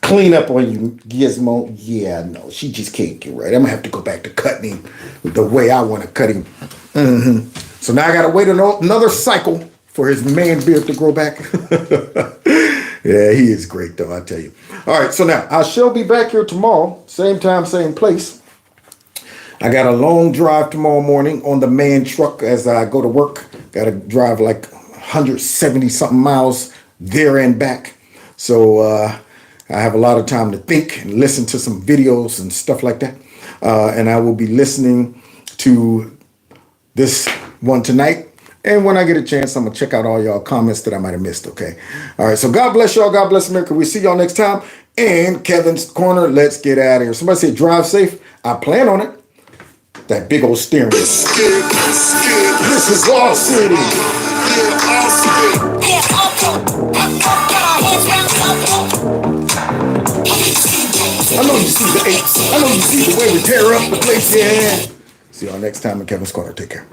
S1: cleanup on you, Gizmo. Yeah, no, she just can't get right. I'm going to have to go back to cutting him the way I want to cut him. So now I got to wait another cycle for his man beard to grow back. Yeah, he is great, though, I tell you. All right, so now I shall be back here tomorrow, same time, same place. I got a long drive tomorrow morning on the man truck as I go to work. Got to drive like 170 something miles there and back. So I have a lot of time to think and listen to some videos and stuff like that. And I will be listening to this one tonight. And when I get a chance, I'm going to check out all y'all comments that I might have missed, okay? All right, so God bless y'all. God bless America. We'll see y'all next time. And Kevin's Corner, let's get out of here. Somebody say drive safe. I plan on it. That big old steering wheel. This is Walz City. I know you see the apes. I know you see the way we tear up the place. Yeah. See y'all next time in Kevin's Corner. Take care.